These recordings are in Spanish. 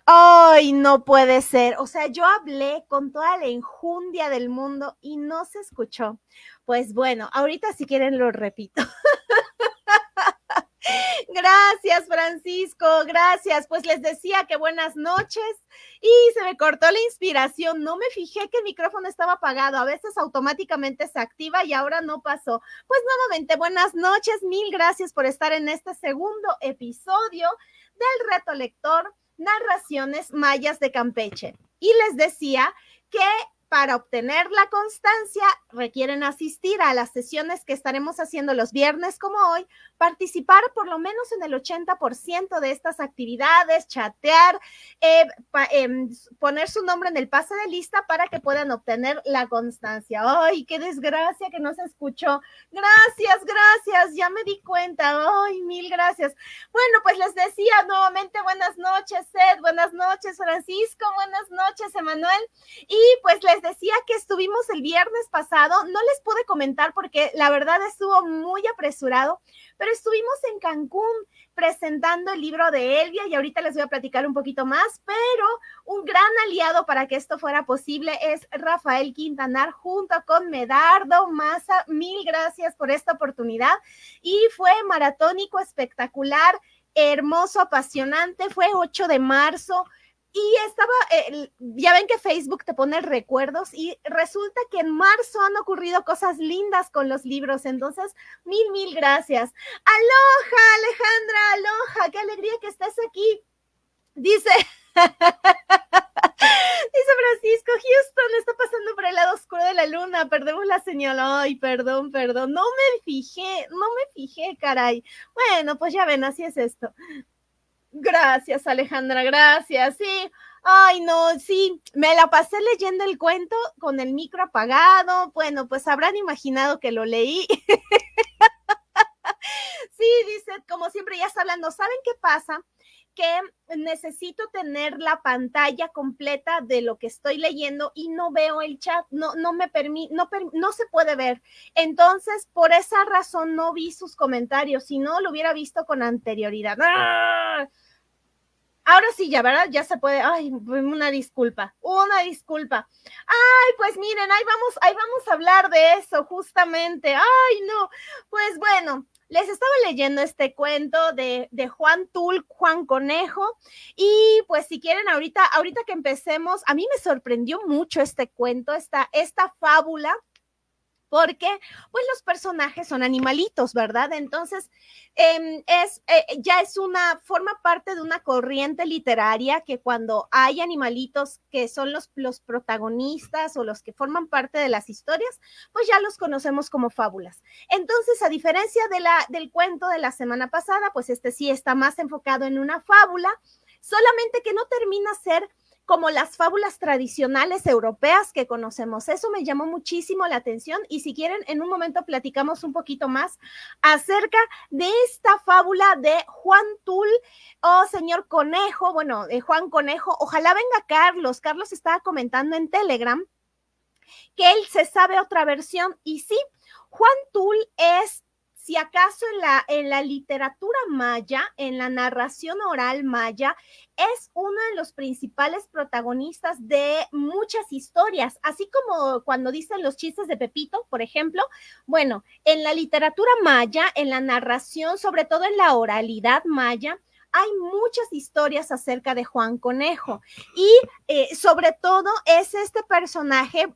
Ay, no puede ser. O sea, yo hablé con toda la enjundia del mundo y no se escuchó. Pues bueno, ahorita si quieren lo repito. Gracias, Francisco, gracias. Pues les decía que buenas noches y se me cortó la inspiración. No me fijé que el micrófono estaba apagado. A veces automáticamente se activa y ahora no pasó. Pues nuevamente, buenas noches. Mil gracias por estar en este segundo episodio del Reto Lector, Narraciones Mayas de Campeche. Y les decía que para obtener la constancia requieren asistir a las sesiones que estaremos haciendo los viernes como hoy, participar por lo menos en el 80% de estas actividades, chatear, poner su nombre en el pase de lista para que puedan obtener la constancia. ¡Ay, qué desgracia que no se escuchó! Gracias, gracias, ya me di cuenta. ¡Ay, mil gracias! Bueno, pues les decía nuevamente buenas noches, Seth, buenas noches, Francisco, buenas noches, Emanuel. Y pues les decía que estuvimos el viernes pasado, no les pude comentar porque la verdad estuvo muy apresurado, pero estuvimos en Cancún presentando el libro de Elvia y ahorita les voy a platicar un poquito más, pero un gran aliado para que esto fuera posible es Rafael Quintanar junto con Medardo Maza. Mil gracias por esta oportunidad y fue maratónico, espectacular, hermoso, apasionante. Fue 8 de marzo. Y estaba, ya ven que Facebook te pone recuerdos y resulta que en marzo han ocurrido cosas lindas con los libros, entonces mil gracias. Aloha Alejandra, aloha, qué alegría que estés aquí. Dice, dice Francisco, Houston está pasando por el lado oscuro de la luna, perdemos la señal. Ay, perdón, no me fijé, caray. Bueno, pues ya ven, así es esto. Gracias, Alejandra, gracias. Sí, ay, no, sí, me la pasé leyendo el cuento con el micro apagado. Bueno, pues habrán imaginado que lo leí. Sí, dice, como siempre ya está hablando, ¿saben qué pasa? Que necesito tener la pantalla completa de lo que estoy leyendo y no veo el chat, no me permite, no se puede ver. Entonces, por esa razón no vi sus comentarios, si no lo hubiera visto con anterioridad. ¡Ah! Ahora sí, ya, ¿verdad? Ya se puede. Ay, una disculpa. Ay, pues miren, ahí vamos a hablar de eso, justamente. Ay, no. Pues bueno, les estaba leyendo este cuento de Juan Tul, Juan Conejo. Y pues si quieren, ahorita que empecemos, a mí me sorprendió mucho este cuento, esta fábula porque pues los personajes son animalitos, ¿verdad? Entonces, forma parte de una corriente literaria que cuando hay animalitos que son los protagonistas o los que forman parte de las historias, pues ya los conocemos como fábulas. Entonces, a diferencia del cuento de la semana pasada, pues este sí está más enfocado en una fábula, solamente que no termina a ser como las fábulas tradicionales europeas que conocemos. Eso me llamó muchísimo la atención y si quieren, en un momento platicamos un poquito más acerca de esta fábula de Juan Tul o señor Conejo, bueno, de Juan Conejo. Ojalá venga Carlos. Carlos estaba comentando en Telegram que él se sabe otra versión y sí, Juan Tul es si acaso en la literatura maya, en la narración oral maya, es uno de los principales protagonistas de muchas historias, así como cuando dicen los chistes de Pepito, por ejemplo. Bueno, en la literatura maya, en la narración, sobre todo en la oralidad maya, hay muchas historias acerca de Juan Conejo y sobre todo es este personaje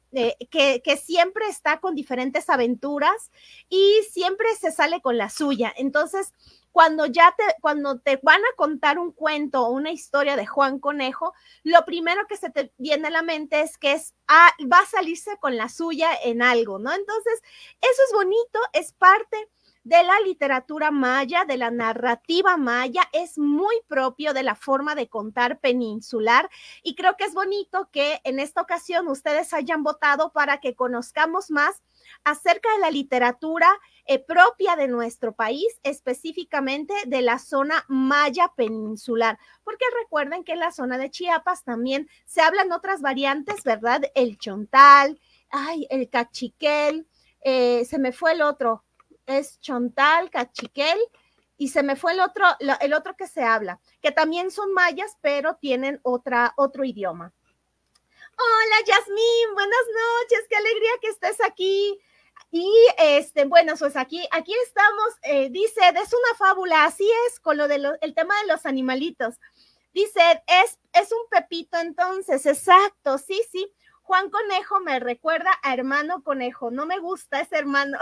que siempre está con diferentes aventuras y siempre se sale con la suya. Entonces, cuando te van a contar un cuento o una historia de Juan Conejo, lo primero que se te viene a la mente es que va a salirse con la suya en algo, ¿no? Entonces, eso es bonito, es parte de la literatura maya, de la narrativa maya, es muy propio de la forma de contar peninsular y creo que es bonito que en esta ocasión ustedes hayan votado para que conozcamos más acerca de la literatura propia de nuestro país, específicamente de la zona maya peninsular, porque recuerden que en la zona de Chiapas también se hablan otras variantes, ¿verdad? El chontal, el cachiquel, se me fue el otro, es chontal, cachiquel, y se me fue el otro que se habla, que también son mayas, pero tienen otro idioma. Hola, Yasmín, buenas noches, qué alegría que estés aquí. Y bueno, pues aquí estamos, dice, es una fábula, así es, con el tema de los animalitos. Dice, es un Pepito entonces, exacto, sí, sí. Juan Conejo me recuerda a hermano Conejo, no me gusta ese hermano.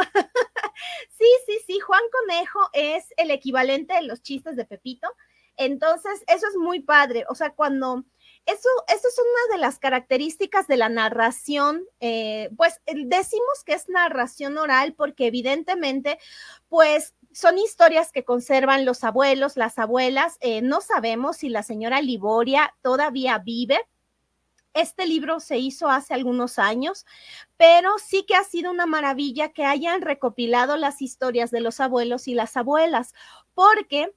Sí, sí, sí, Juan Conejo es el equivalente de los chistes de Pepito. Entonces, eso es muy padre. O sea, eso es una de las características de la narración, pues decimos que es narración oral porque evidentemente, pues son historias que conservan los abuelos, las abuelas. No sabemos si la señora Liboria todavía vive. Este libro se hizo hace algunos años, pero sí que ha sido una maravilla que hayan recopilado las historias de los abuelos y las abuelas, porque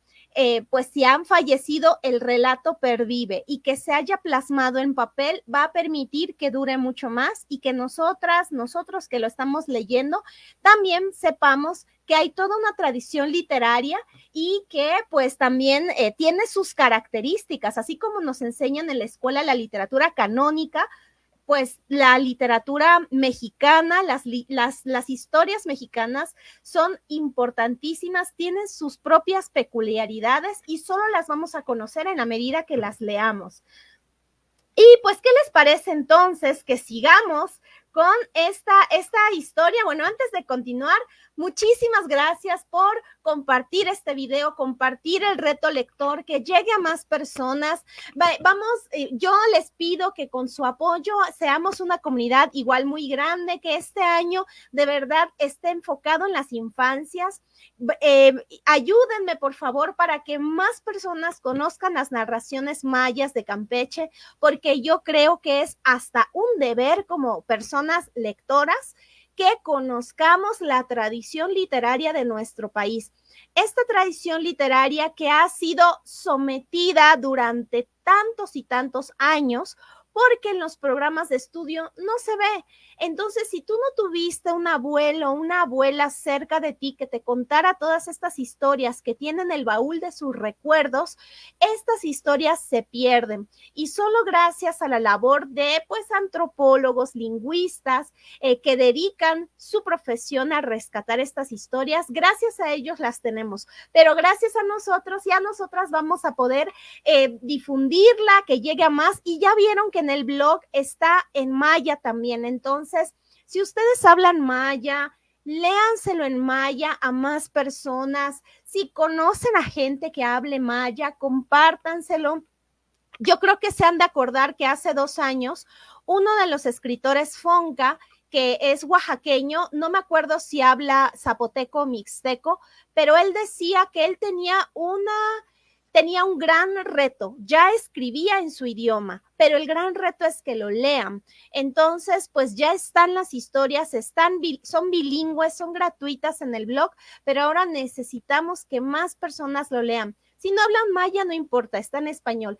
pues si han fallecido, el relato pervive y que se haya plasmado en papel va a permitir que dure mucho más y que nosotros que lo estamos leyendo, también sepamos que hay toda una tradición literaria y que pues también tiene sus características, así como nos enseñan en la escuela la literatura canónica, pues la literatura mexicana, las historias mexicanas son importantísimas, tienen sus propias peculiaridades y solo las vamos a conocer en la medida que las leamos. Y pues, ¿qué les parece entonces que sigamos con esta historia? Bueno, antes de continuar, muchísimas gracias por compartir este video, compartir el reto lector, que llegue a más personas. Vamos, yo les pido que con su apoyo seamos una comunidad igual muy grande, que este año de verdad esté enfocado en las infancias. Ayúdenme, por favor, para que más personas conozcan las narraciones mayas de Campeche, porque yo creo que es hasta un deber como personas lectoras que conozcamos la tradición literaria de nuestro país. Esta tradición literaria que ha sido sometida durante tantos y tantos años, porque en los programas de estudio no se ve. Entonces, si tú no tuviste un abuelo o una abuela cerca de ti que te contara todas estas historias que tienen el baúl de sus recuerdos, estas historias se pierden. Y solo gracias a la labor de, pues, antropólogos, lingüistas, que dedican su profesión a rescatar estas historias, gracias a ellos las tenemos. Pero gracias a nosotros y a nosotras vamos a poder difundirla, que llegue a más. Y ya vieron que en el blog está en maya también. Entonces, si ustedes hablan maya, léanselo en maya a más personas. Si conocen a gente que hable maya, compártanselo. Yo creo que se han de acordar que hace 2 años, uno de los escritores Fonca, que es oaxaqueño, no me acuerdo si habla zapoteco o mixteco, pero él decía que él tenía un gran reto, ya escribía en su idioma, pero el gran reto es que lo lean. Entonces, pues ya están las historias, son bilingües, son gratuitas en el blog, pero ahora necesitamos que más personas lo lean. Si no hablan maya, no importa, está en español.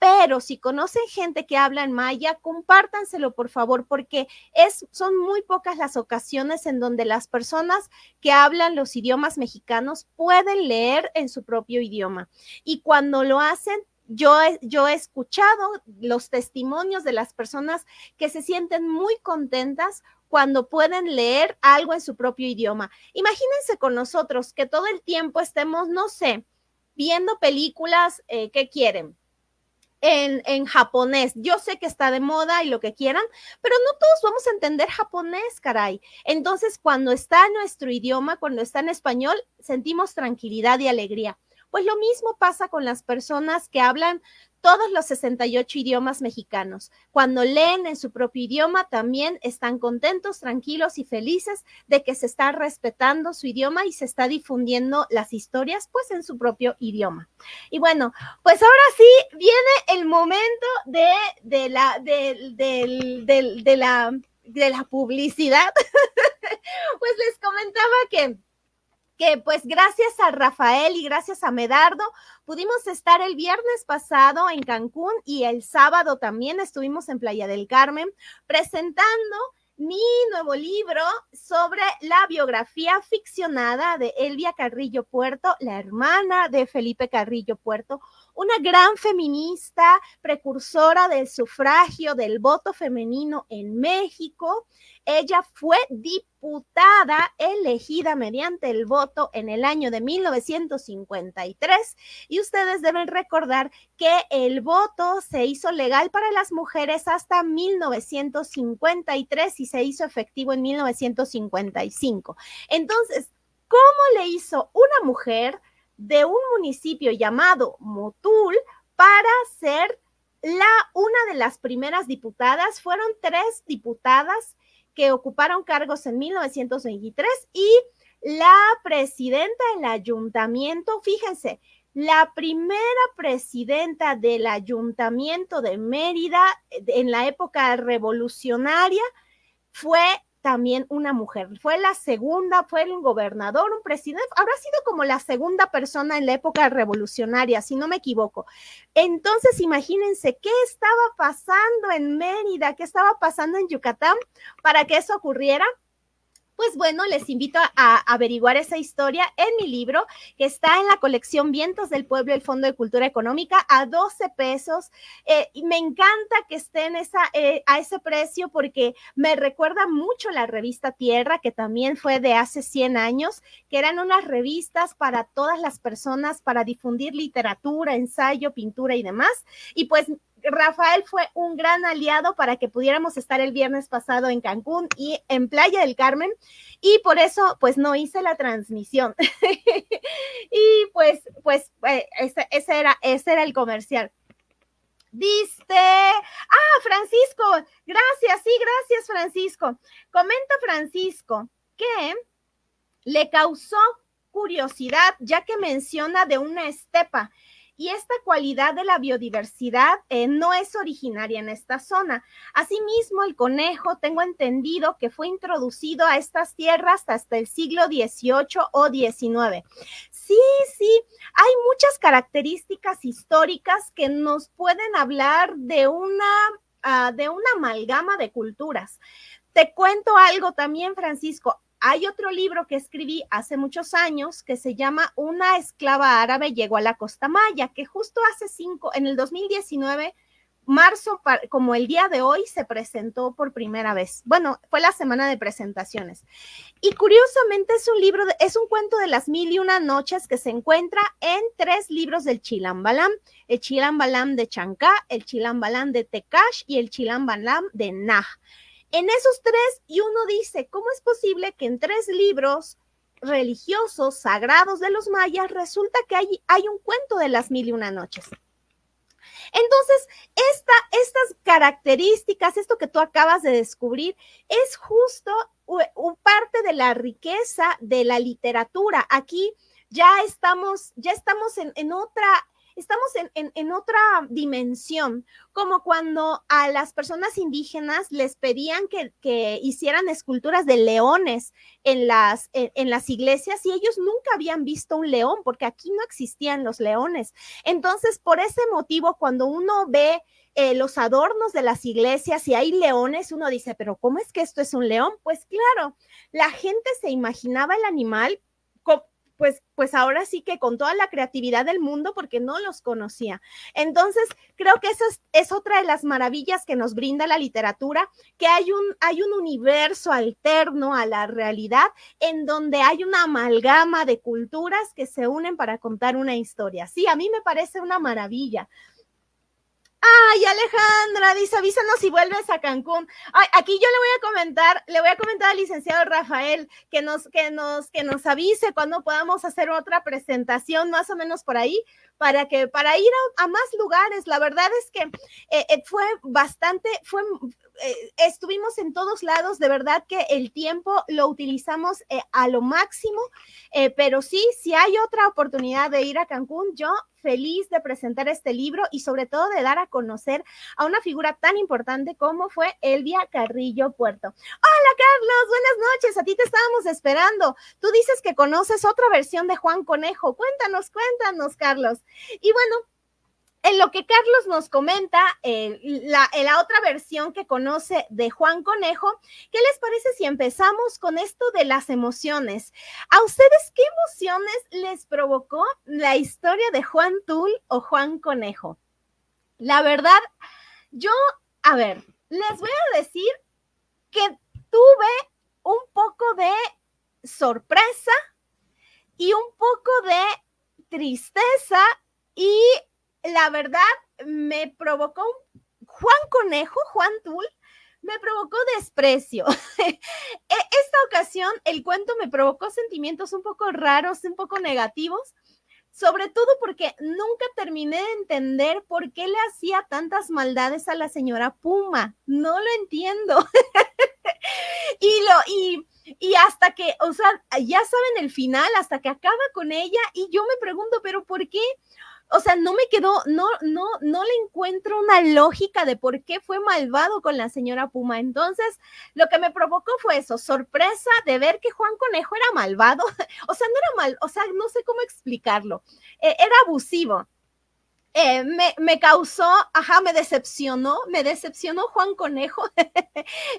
Pero si conocen gente que habla en maya, compártanselo, por favor, porque son muy pocas las ocasiones en donde las personas que hablan los idiomas mexicanos pueden leer en su propio idioma. Y cuando lo hacen, yo he escuchado los testimonios de las personas que se sienten muy contentas cuando pueden leer algo en su propio idioma. Imagínense con nosotros que todo el tiempo estemos, no sé, viendo películas, ¿qué quieren? En japonés. Yo sé que está de moda y lo que quieran, pero no todos vamos a entender japonés, caray. Entonces, cuando está en nuestro idioma, cuando está en español, sentimos tranquilidad y alegría. Pues lo mismo pasa con las personas que hablan todos los 68 idiomas mexicanos. Cuando leen en su propio idioma, también están contentos, tranquilos y felices de que se está respetando su idioma y se está difundiendo las historias, pues, en su propio idioma. Y bueno, pues ahora sí viene el momento de la publicidad. Pues les comentaba que pues gracias a Rafael y gracias a Medardo pudimos estar el viernes pasado en Cancún y el sábado también estuvimos en Playa del Carmen presentando mi nuevo libro sobre la biografía ficcionada de Elvia Carrillo Puerto, la hermana de Felipe Carrillo Puerto, una gran feminista, precursora del sufragio, del voto femenino en México. Ella fue diputada elegida mediante el voto en el año de 1953 y ustedes deben recordar que el voto se hizo legal para las mujeres hasta 1953 y se hizo efectivo en 1955. Entonces, ¿cómo le hizo una mujer de un municipio llamado Motul para ser una de las primeras diputadas? Fueron 3 diputadas que ocuparon cargos en 1923 y la presidenta del ayuntamiento, fíjense, la primera presidenta del ayuntamiento de Mérida en la época revolucionaria fue también una mujer. Fue la segunda, fue un gobernador, un presidente, habrá sido como la segunda persona en la época revolucionaria, si no me equivoco. Entonces, imagínense qué estaba pasando en Mérida, qué estaba pasando en Yucatán para que eso ocurriera. Pues bueno, les invito a averiguar esa historia en mi libro, que está en la colección Vientos del Pueblo, el Fondo de Cultura Económica, a 12 pesos. Y me encanta que esté en a ese precio porque me recuerda mucho la revista Tierra, que también fue de hace 100 años, que eran unas revistas para todas las personas, para difundir literatura, ensayo, pintura y demás. Y pues Rafael fue un gran aliado para que pudiéramos estar el viernes pasado en Cancún y en Playa del Carmen, y por eso pues no hice la transmisión. Y ese era el comercial. Dice, Francisco, gracias, sí, gracias Francisco. Comenta Francisco que le causó curiosidad ya que menciona de una estepa. Y esta cualidad de la biodiversidad no es originaria en esta zona. Asimismo, el conejo, tengo entendido que fue introducido a estas tierras hasta el siglo XVIII o XIX. Sí, hay muchas características históricas que nos pueden hablar de una amalgama de culturas. Te cuento algo también, Francisco. Hay otro libro que escribí hace muchos años que se llama Una esclava árabe llegó a la costa maya, que justo en el 2019, marzo, como el día de hoy, se presentó por primera vez. Bueno, fue la semana de presentaciones. Y curiosamente es un cuento de las 1001 noches que se encuentra en 3 libros del Chilam Balam: el Chilam Balam de Chancá, el Chilam Balam de Tecash y el Chilam Balam de Naj. En esos 3, y uno dice, ¿cómo es posible que en 3 libros religiosos, sagrados de los mayas, resulta que hay un cuento de las 1001 noches? Entonces, estas características, esto que tú acabas de descubrir, es justo parte de la riqueza de la literatura. Aquí ya estamos en otra dimensión, como cuando a las personas indígenas les pedían que hicieran esculturas de leones en las iglesias y ellos nunca habían visto un león porque aquí no existían los leones. Entonces, por ese motivo, cuando uno ve los adornos de las iglesias y hay leones, uno dice, pero ¿cómo es que esto es un león? Pues claro, la gente se imaginaba el animal pues ahora sí que con toda la creatividad del mundo porque no los conocía. Entonces, creo que esa es otra de las maravillas que nos brinda la literatura, que hay un universo alterno a la realidad en donde hay una amalgama de culturas que se unen para contar una historia. Sí, a mí me parece una maravilla. Ay, Alejandra, dice, avísanos si vuelves a Cancún. Ay, aquí yo le voy a comentar al licenciado Rafael que nos avise cuando podamos hacer otra presentación, más o menos por ahí, para ir a más lugares. La verdad es que estuvimos en todos lados, de verdad que el tiempo lo utilizamos a lo máximo, pero sí, si hay otra oportunidad de ir a Cancún, yo feliz de presentar este libro y sobre todo de dar a conocer a una figura tan importante como fue Elvia Carrillo Puerto. Hola, Carlos, buenas noches, a ti te estábamos esperando. Tú dices que conoces otra versión de Juan Conejo. Cuéntanos, Carlos. Y bueno, en lo que Carlos nos comenta, la otra versión que conoce de Juan Conejo, ¿qué les parece si empezamos con esto de las emociones? ¿A ustedes qué emociones les provocó la historia de Juan Tul o Juan Conejo? La verdad, yo, a ver, les voy a decir que tuve un poco de sorpresa y un poco de tristeza, y la verdad me provocó Juan Conejo, Juan Tul, me provocó desprecio. Esta ocasión el cuento me provocó sentimientos un poco raros, un poco negativos, sobre todo porque nunca terminé de entender por qué le hacía tantas maldades a la señora Puma. No lo entiendo. Y hasta que, o sea, ya saben el final, hasta que acaba con ella, y yo me pregunto, pero ¿por qué? O sea, no me quedó, no le encuentro una lógica de por qué fue malvado con la señora Puma. Entonces, lo que me provocó fue eso, sorpresa de ver que Juan Conejo era malvado. O sea, no era mal, o sea, no sé cómo explicarlo. Era abusivo. Me causó, me decepcionó Juan Conejo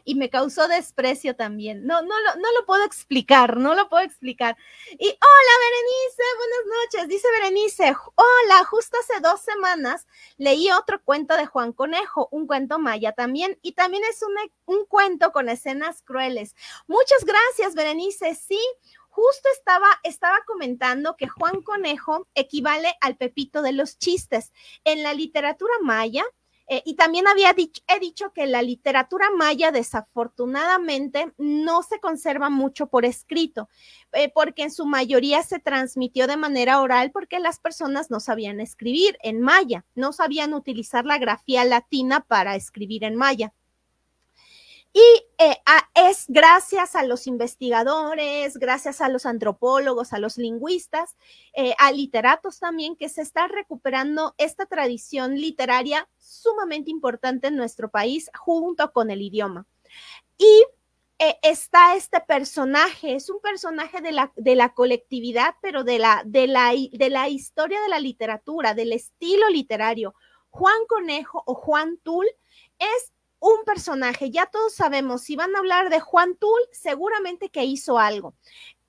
y me causó desprecio también. No lo puedo explicar, no lo puedo explicar. Y hola Berenice, buenas noches, dice Berenice, hola, justo hace 2 semanas leí otro cuento de Juan Conejo, un cuento maya también, y también es un cuento con escenas crueles. Muchas gracias Berenice, sí. Justo estaba comentando que Juan Conejo equivale al Pepito de los chistes. En la literatura maya, y también he dicho que la literatura maya desafortunadamente no se conserva mucho por escrito, porque en su mayoría se transmitió de manera oral porque las personas no sabían escribir en maya, no sabían utilizar la grafía latina para escribir en maya. Y es gracias a los investigadores, gracias a los antropólogos, a los lingüistas, a literatos también, que se está recuperando esta tradición literaria sumamente importante en nuestro país junto con el idioma. Y está este personaje, es un personaje de la colectividad, pero de la historia de la literatura, del estilo literario. Juan Conejo o Juan Tul es un personaje, ya todos sabemos, si van a hablar de Juan Tul, seguramente que hizo algo.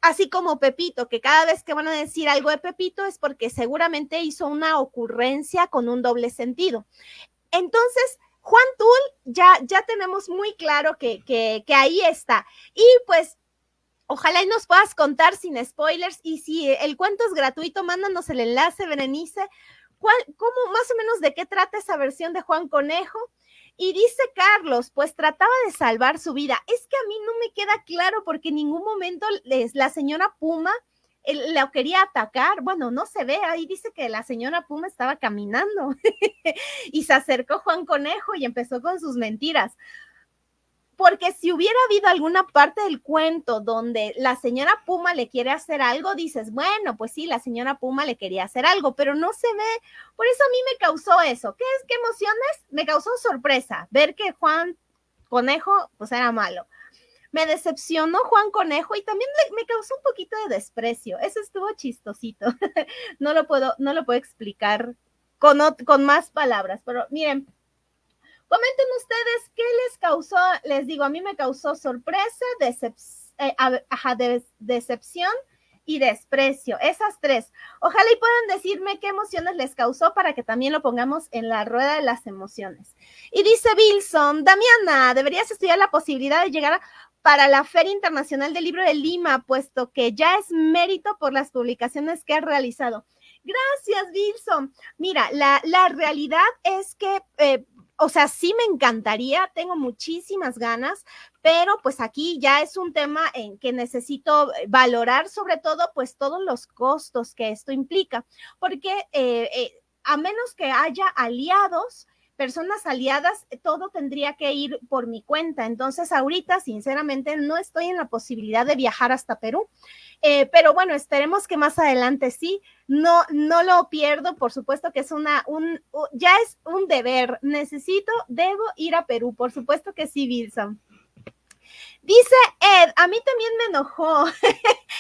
Así como Pepito, que cada vez que van a decir algo de Pepito es porque seguramente hizo una ocurrencia con un doble sentido. Entonces, Juan Tul ya tenemos muy claro que ahí está. Y pues, ojalá y nos puedas contar sin spoilers, y si el cuento es gratuito, mándanos el enlace, Berenice, cómo más o menos de qué trata esa versión de Juan Conejo. Y dice Carlos, pues trataba de salvar su vida. Es que a mí no me queda claro porque en ningún momento la señora Puma lo quería atacar. Bueno, no se ve, ahí dice que la señora Puma estaba caminando y se acercó Juan Conejo y empezó con sus mentiras. Porque si hubiera habido alguna parte del cuento donde la señora Puma le quiere hacer algo, dices, bueno, pues sí, la señora Puma le quería hacer algo, pero no se ve. Por eso a mí me causó eso. ¿Qué emociones? Me causó sorpresa ver que Juan Conejo, pues era malo. Me decepcionó Juan Conejo y también me causó un poquito de desprecio. Eso estuvo chistosito. No lo puedo explicar con más palabras, pero miren, comenten ustedes qué les causó. Les digo, a mí me causó sorpresa, decepción y desprecio. Esas 3. Ojalá y puedan decirme qué emociones les causó para que también lo pongamos en la rueda de las emociones. Y dice Wilson, Damiana, deberías estudiar la posibilidad de llegar para la Feria Internacional del Libro de Lima, puesto que ya es mérito por las publicaciones que has realizado. Gracias, Wilson. Mira, la realidad es que o sea, sí me encantaría, tengo muchísimas ganas, pero pues aquí ya es un tema en que necesito valorar sobre todo pues todos los costos que esto implica, porque a menos que haya aliados, personas aliadas, todo tendría que ir por mi cuenta. Entonces ahorita sinceramente no estoy en la posibilidad de viajar hasta Perú, pero bueno, esperemos que más adelante sí. No lo pierdo, por supuesto que es ya es un deber, debo ir a Perú, por supuesto que sí, Wilson. Dice Ed, a mí también me enojó,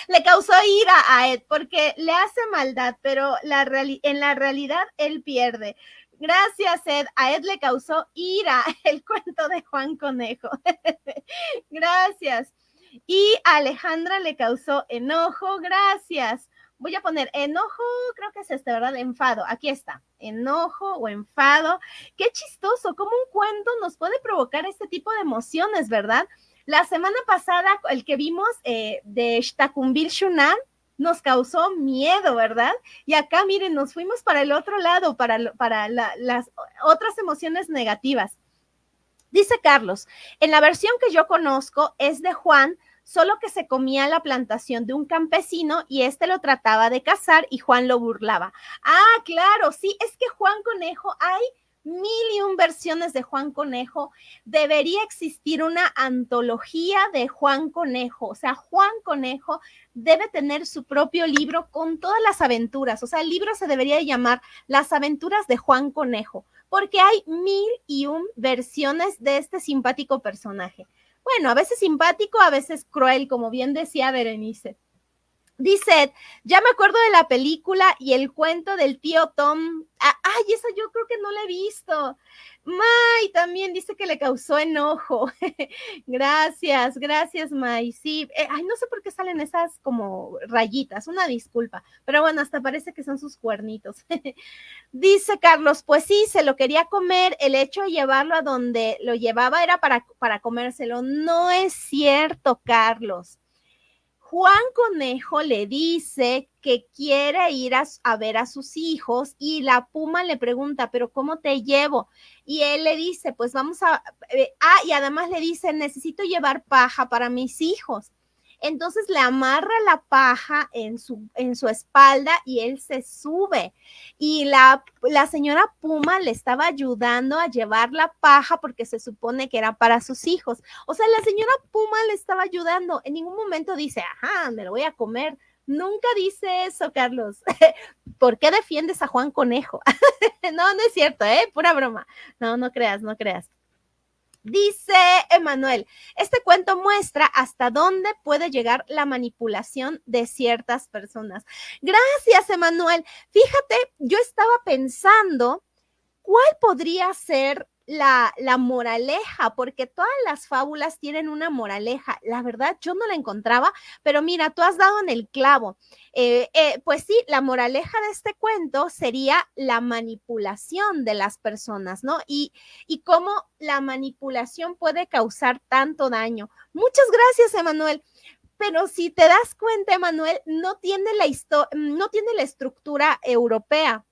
le causó ira a Ed porque le hace maldad, pero en la realidad él pierde. Gracias, Ed. A Ed le causó ira el cuento de Juan Conejo. Gracias. Y a Alejandra le causó enojo. Gracias. Voy a poner enojo, creo que es este, ¿verdad? Enfado. Aquí está. Enojo o enfado. Qué chistoso, cómo un cuento nos puede provocar este tipo de emociones, ¿verdad? La semana pasada, el que vimos de Shtakumbir Shunan, nos causó miedo, ¿verdad? Y acá, miren, nos fuimos para el otro lado, para las otras emociones negativas. Dice Carlos, en la versión que yo conozco es de Juan, solo que se comía la plantación de un campesino y este lo trataba de cazar y Juan lo burlaba. Ah, claro, sí, es que Juan Conejo, hay 1001 versiones de Juan Conejo. Debería existir una antología de Juan Conejo. O sea, Juan Conejo debe tener su propio libro con todas las aventuras. O sea, el libro se debería llamar Las aventuras de Juan Conejo, porque hay 1001 versiones de este simpático personaje. Bueno, a veces simpático, a veces cruel, como bien decía Berenice. Dice, ya me acuerdo de la película y el cuento del tío Tom. Ay, esa yo creo que no la he visto. May también dice que le causó enojo. Gracias, gracias, May. Sí, ay, no sé por qué salen esas como rayitas, una disculpa. Pero bueno, hasta parece que son sus cuernitos. Dice Carlos, pues sí, se lo quería comer, el hecho de llevarlo a donde lo llevaba era para comérselo. No es cierto, Carlos. Juan Conejo le dice que quiere ir a ver a sus hijos y la puma le pregunta, pero ¿cómo te llevo? Y él le dice, pues vamos y además le dice, necesito llevar paja para mis hijos. Entonces le amarra la paja en su espalda y él se sube. Y la señora Puma le estaba ayudando a llevar la paja porque se supone que era para sus hijos. O sea, la señora Puma le estaba ayudando. En ningún momento dice, ajá, me lo voy a comer. Nunca dice eso, Carlos. ¿Por qué defiendes a Juan Conejo? No, no es cierto, pura broma. No, no creas, no creas. Dice Emanuel, este cuento muestra hasta dónde puede llegar la manipulación de ciertas personas. Gracias, Emanuel. Fíjate, yo estaba pensando cuál podría ser la moraleja, porque todas las fábulas tienen una moraleja. La verdad, yo no la encontraba, pero mira, tú has dado en el clavo. Pues sí, la moraleja de este cuento sería la manipulación de las personas, ¿no? Y cómo la manipulación puede causar tanto daño. Muchas gracias, Emanuel. Pero si te das cuenta, Emanuel, no tiene la estructura europea,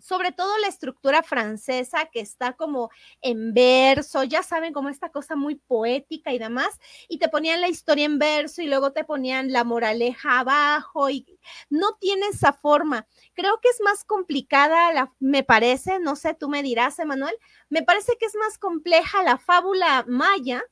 sobre todo la estructura francesa, que está como en verso, ya saben, como esta cosa muy poética y demás, y te ponían la historia en verso y luego te ponían la moraleja abajo, y no tiene esa forma. Creo que es más complicada, me parece, no sé, tú me dirás, Emanuel, me parece que es más compleja la fábula maya,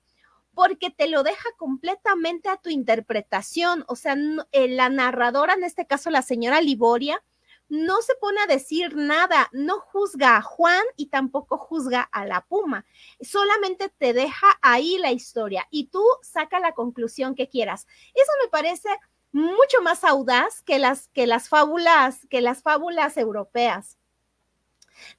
porque te lo deja completamente a tu interpretación. O sea, la narradora, en este caso la señora Liboria, no se pone a decir nada, no juzga a Juan y tampoco juzga a la puma, solamente te deja ahí la historia y tú saca la conclusión que quieras. Eso me parece mucho más audaz que las fábulas europeas.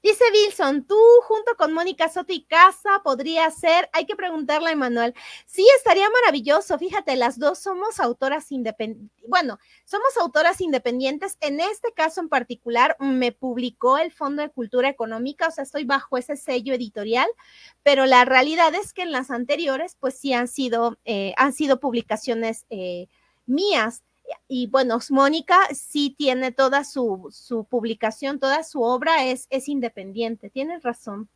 Dice Wilson, tú junto con Mónica Soto y Casa podría ser, hay que preguntarle a Emanuel. Sí, estaría maravilloso. Fíjate, las dos somos autoras independientes. Bueno, somos autoras independientes. En este caso en particular, me publicó el Fondo de Cultura Económica, o sea, estoy bajo ese sello editorial, pero la realidad es que en las anteriores, pues sí han sido publicaciones mías. Y bueno, Mónica sí tiene toda su publicación, toda su obra es independiente, tienes razón.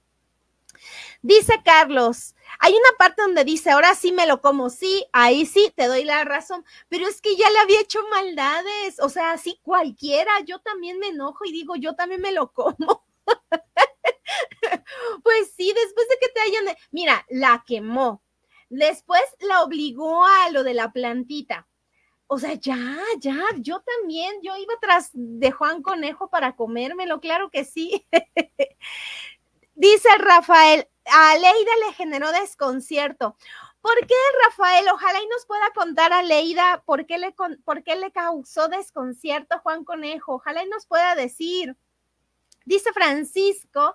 Dice Carlos, hay una parte donde dice, ahora sí me lo como, sí, ahí sí te doy la razón, pero es que ya le había hecho maldades, o sea, así cualquiera, yo también me enojo y digo, yo también me lo como. Pues sí, después de que te hayan, mira, la quemó, después la obligó a lo de la plantita. O sea, ya, yo también, yo iba tras de Juan Conejo para comérmelo, claro que sí. Dice Rafael, a Leida le generó desconcierto. ¿Por qué, Rafael? Ojalá y nos pueda contar a Leida por qué le causó desconcierto Juan Conejo. Ojalá y nos pueda decir. Dice Francisco,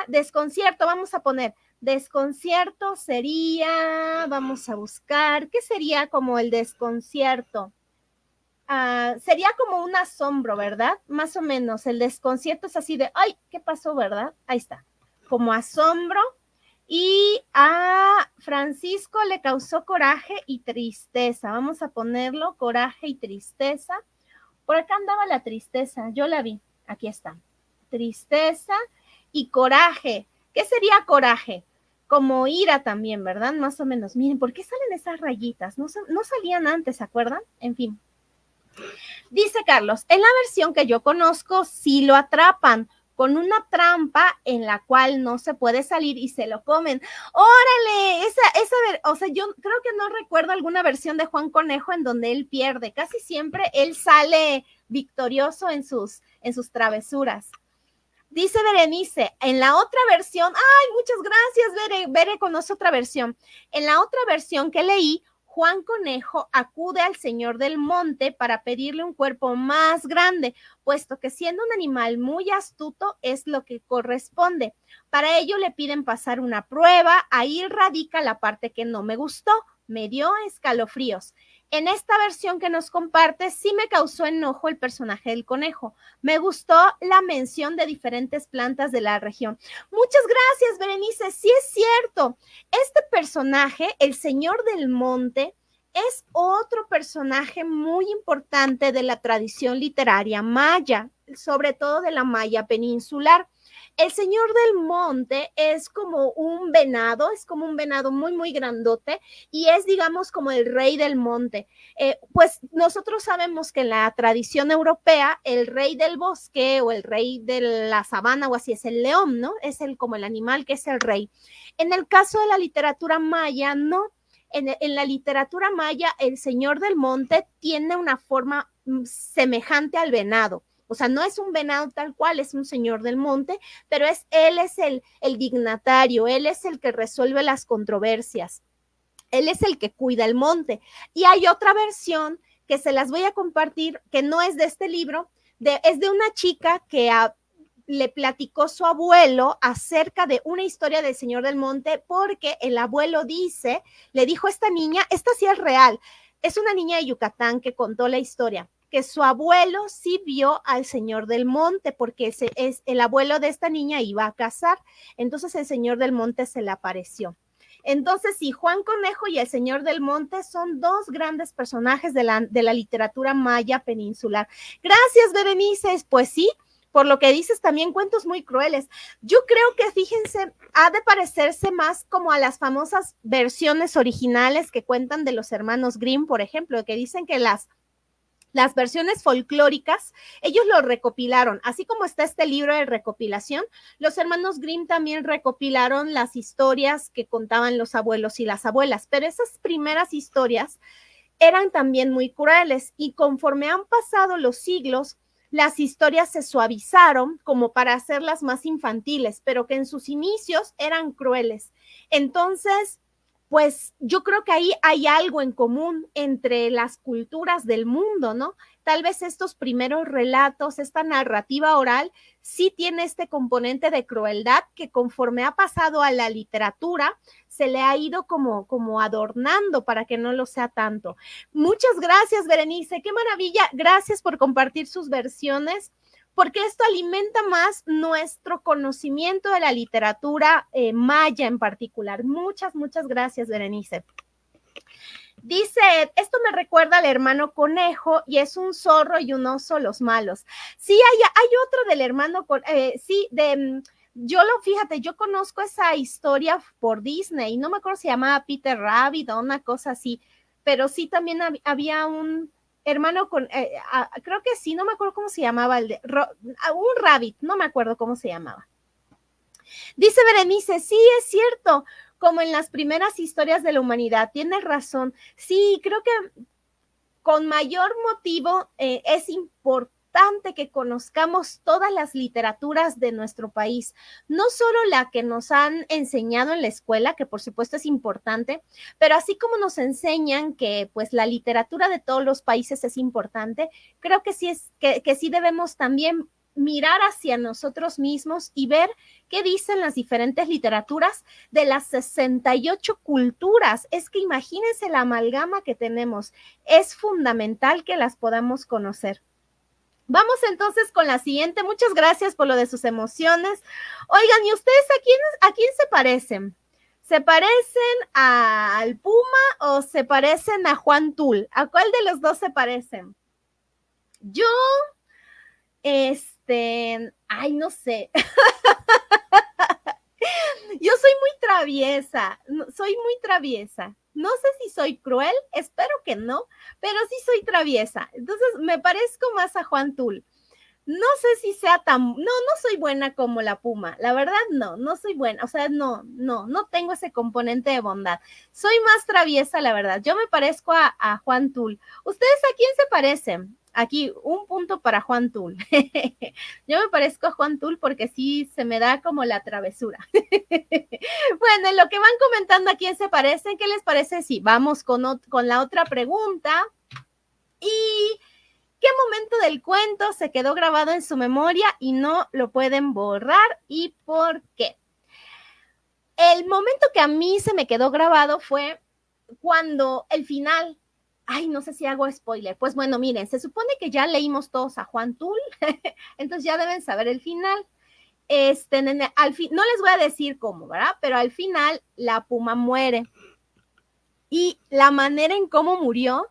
desconcierto, vamos a poner, desconcierto sería, vamos a buscar, ¿qué sería como el desconcierto? Sería como un asombro, ¿verdad? Más o menos, el desconcierto es así de, ay, ¿qué pasó, verdad? Ahí está, como asombro. Y a Francisco le causó coraje y tristeza. Vamos a ponerlo, coraje y tristeza. Por acá andaba la tristeza, yo la vi, aquí está. Tristeza y coraje. ¿Qué sería coraje? Como ira también, ¿verdad? Más o menos. Miren, ¿por qué salen esas rayitas? No salían antes, ¿se acuerdan? En fin. Dice Carlos, en la versión que yo conozco, sí lo atrapan con una trampa en la cual no se puede salir y se lo comen. ¡Órale! O sea, yo creo que no recuerdo alguna versión de Juan Conejo en donde él pierde. Casi siempre él sale victorioso en sus travesuras. Dice Berenice, en la otra versión, ¡ay, muchas gracias, Bere conoce otra versión! En la otra versión que leí, Juan Conejo acude al Señor del Monte para pedirle un cuerpo más grande, puesto que siendo un animal muy astuto es lo que corresponde. Para ello le piden pasar una prueba, ahí radica la parte que no me gustó, me dio escalofríos. En esta versión que nos comparte, sí me causó enojo el personaje del conejo. Me gustó la mención de diferentes plantas de la región. Muchas gracias, Berenice. Sí es cierto. Este personaje, el Señor del Monte, es otro personaje muy importante de la tradición literaria maya, sobre todo de la maya peninsular. El Señor del Monte es como un venado muy, muy grandote y es, digamos, como el rey del monte. Pues nosotros sabemos que en la tradición europea el rey del bosque o el rey de la sabana o así es el león, ¿no? Es como el animal que es el rey. En el caso de la literatura maya, no. En la literatura maya, el Señor del Monte tiene una forma semejante al venado. O sea, no es un venado tal cual, es un señor del monte, pero él es el dignatario, él es el que resuelve las controversias, él es el que cuida el monte. Y hay otra versión que se las voy a compartir, que no es de este libro, es de una chica que le platicó su abuelo acerca de una historia del Señor del Monte, porque el abuelo le dijo a esta niña, esta sí es real, es una niña de Yucatán que contó la historia, que su abuelo sí vio al Señor del Monte, porque el abuelo de esta niña iba a casar, entonces el Señor del Monte se le apareció. Entonces, sí, Juan Conejo y el Señor del Monte son dos grandes personajes de la literatura maya peninsular. Gracias, Berenice. Pues sí, por lo que dices, también cuentos muy crueles. Yo creo que, fíjense, ha de parecerse más como a las famosas versiones originales que cuentan de los hermanos Grimm, por ejemplo, que dicen que las versiones folclóricas, ellos lo recopilaron, así como está este libro de recopilación, los hermanos Grimm también recopilaron las historias que contaban los abuelos y las abuelas, pero esas primeras historias eran también muy crueles y conforme han pasado los siglos, las historias se suavizaron como para hacerlas más infantiles, pero que en sus inicios eran crueles. Entonces, pues yo creo que ahí hay algo en común entre las culturas del mundo, ¿no? Tal vez estos primeros relatos, esta narrativa oral, sí tiene este componente de crueldad que conforme ha pasado a la literatura, se le ha ido como adornando para que no lo sea tanto. Muchas gracias, Berenice, qué maravilla. Gracias por compartir sus versiones, porque esto alimenta más nuestro conocimiento de la literatura maya en particular. Muchas, muchas gracias, Berenice. Dice, esto me recuerda al hermano conejo y es un zorro y un oso los malos. Sí, hay otro del hermano, fíjate, yo conozco esa historia por Disney, no me acuerdo si se llamaba Peter Rabbit o una cosa así, pero sí también había un hermano creo que sí, no me acuerdo cómo se llamaba, un rabbit, no me acuerdo cómo se llamaba. Dice Berenice, sí, es cierto, como en las primeras historias de la humanidad, tienes razón. Sí, creo que con mayor motivo es importante que conozcamos todas las literaturas de nuestro país, no solo la que nos han enseñado en la escuela, que por supuesto es importante, pero así como nos enseñan que pues la literatura de todos los países es importante, creo que sí debemos también mirar hacia nosotros mismos y ver qué dicen las diferentes literaturas de las 68 culturas. Es que imagínense la amalgama que tenemos. Es fundamental que las podamos conocer. Vamos entonces con la siguiente. Muchas gracias por lo de sus emociones. Oigan, ¿y ustedes a quién se parecen? ¿Se parecen al Puma o se parecen a Juan Tul? ¿A cuál de los dos se parecen? Yo, ay, no sé. Yo soy muy traviesa, No sé si soy cruel, espero que no, pero sí soy traviesa. Entonces me parezco más a Juan Tul. No sé si sea no soy buena como la Puma, la verdad no soy buena, o sea, no tengo ese componente de bondad. Soy más traviesa, la verdad. Yo me parezco a Juan Tul. ¿Ustedes a quién se parecen? Aquí, un punto para Juan Tul. Yo me parezco a Juan Tul porque sí se me da como la travesura. Bueno, en lo que van comentando a quién se parecen, ¿qué les parece si vamos con la otra pregunta? Y ¿qué momento del cuento se quedó grabado en su memoria y no lo pueden borrar? ¿Y por qué? El momento que a mí se me quedó grabado fue cuando el final, ay, no sé si hago spoiler, pues bueno, miren, se supone que ya leímos todos a Juan Tul, entonces ya deben saber el final. Al fin, no les voy a decir cómo, ¿verdad? Pero al final la Puma muere. Y la manera en cómo murió,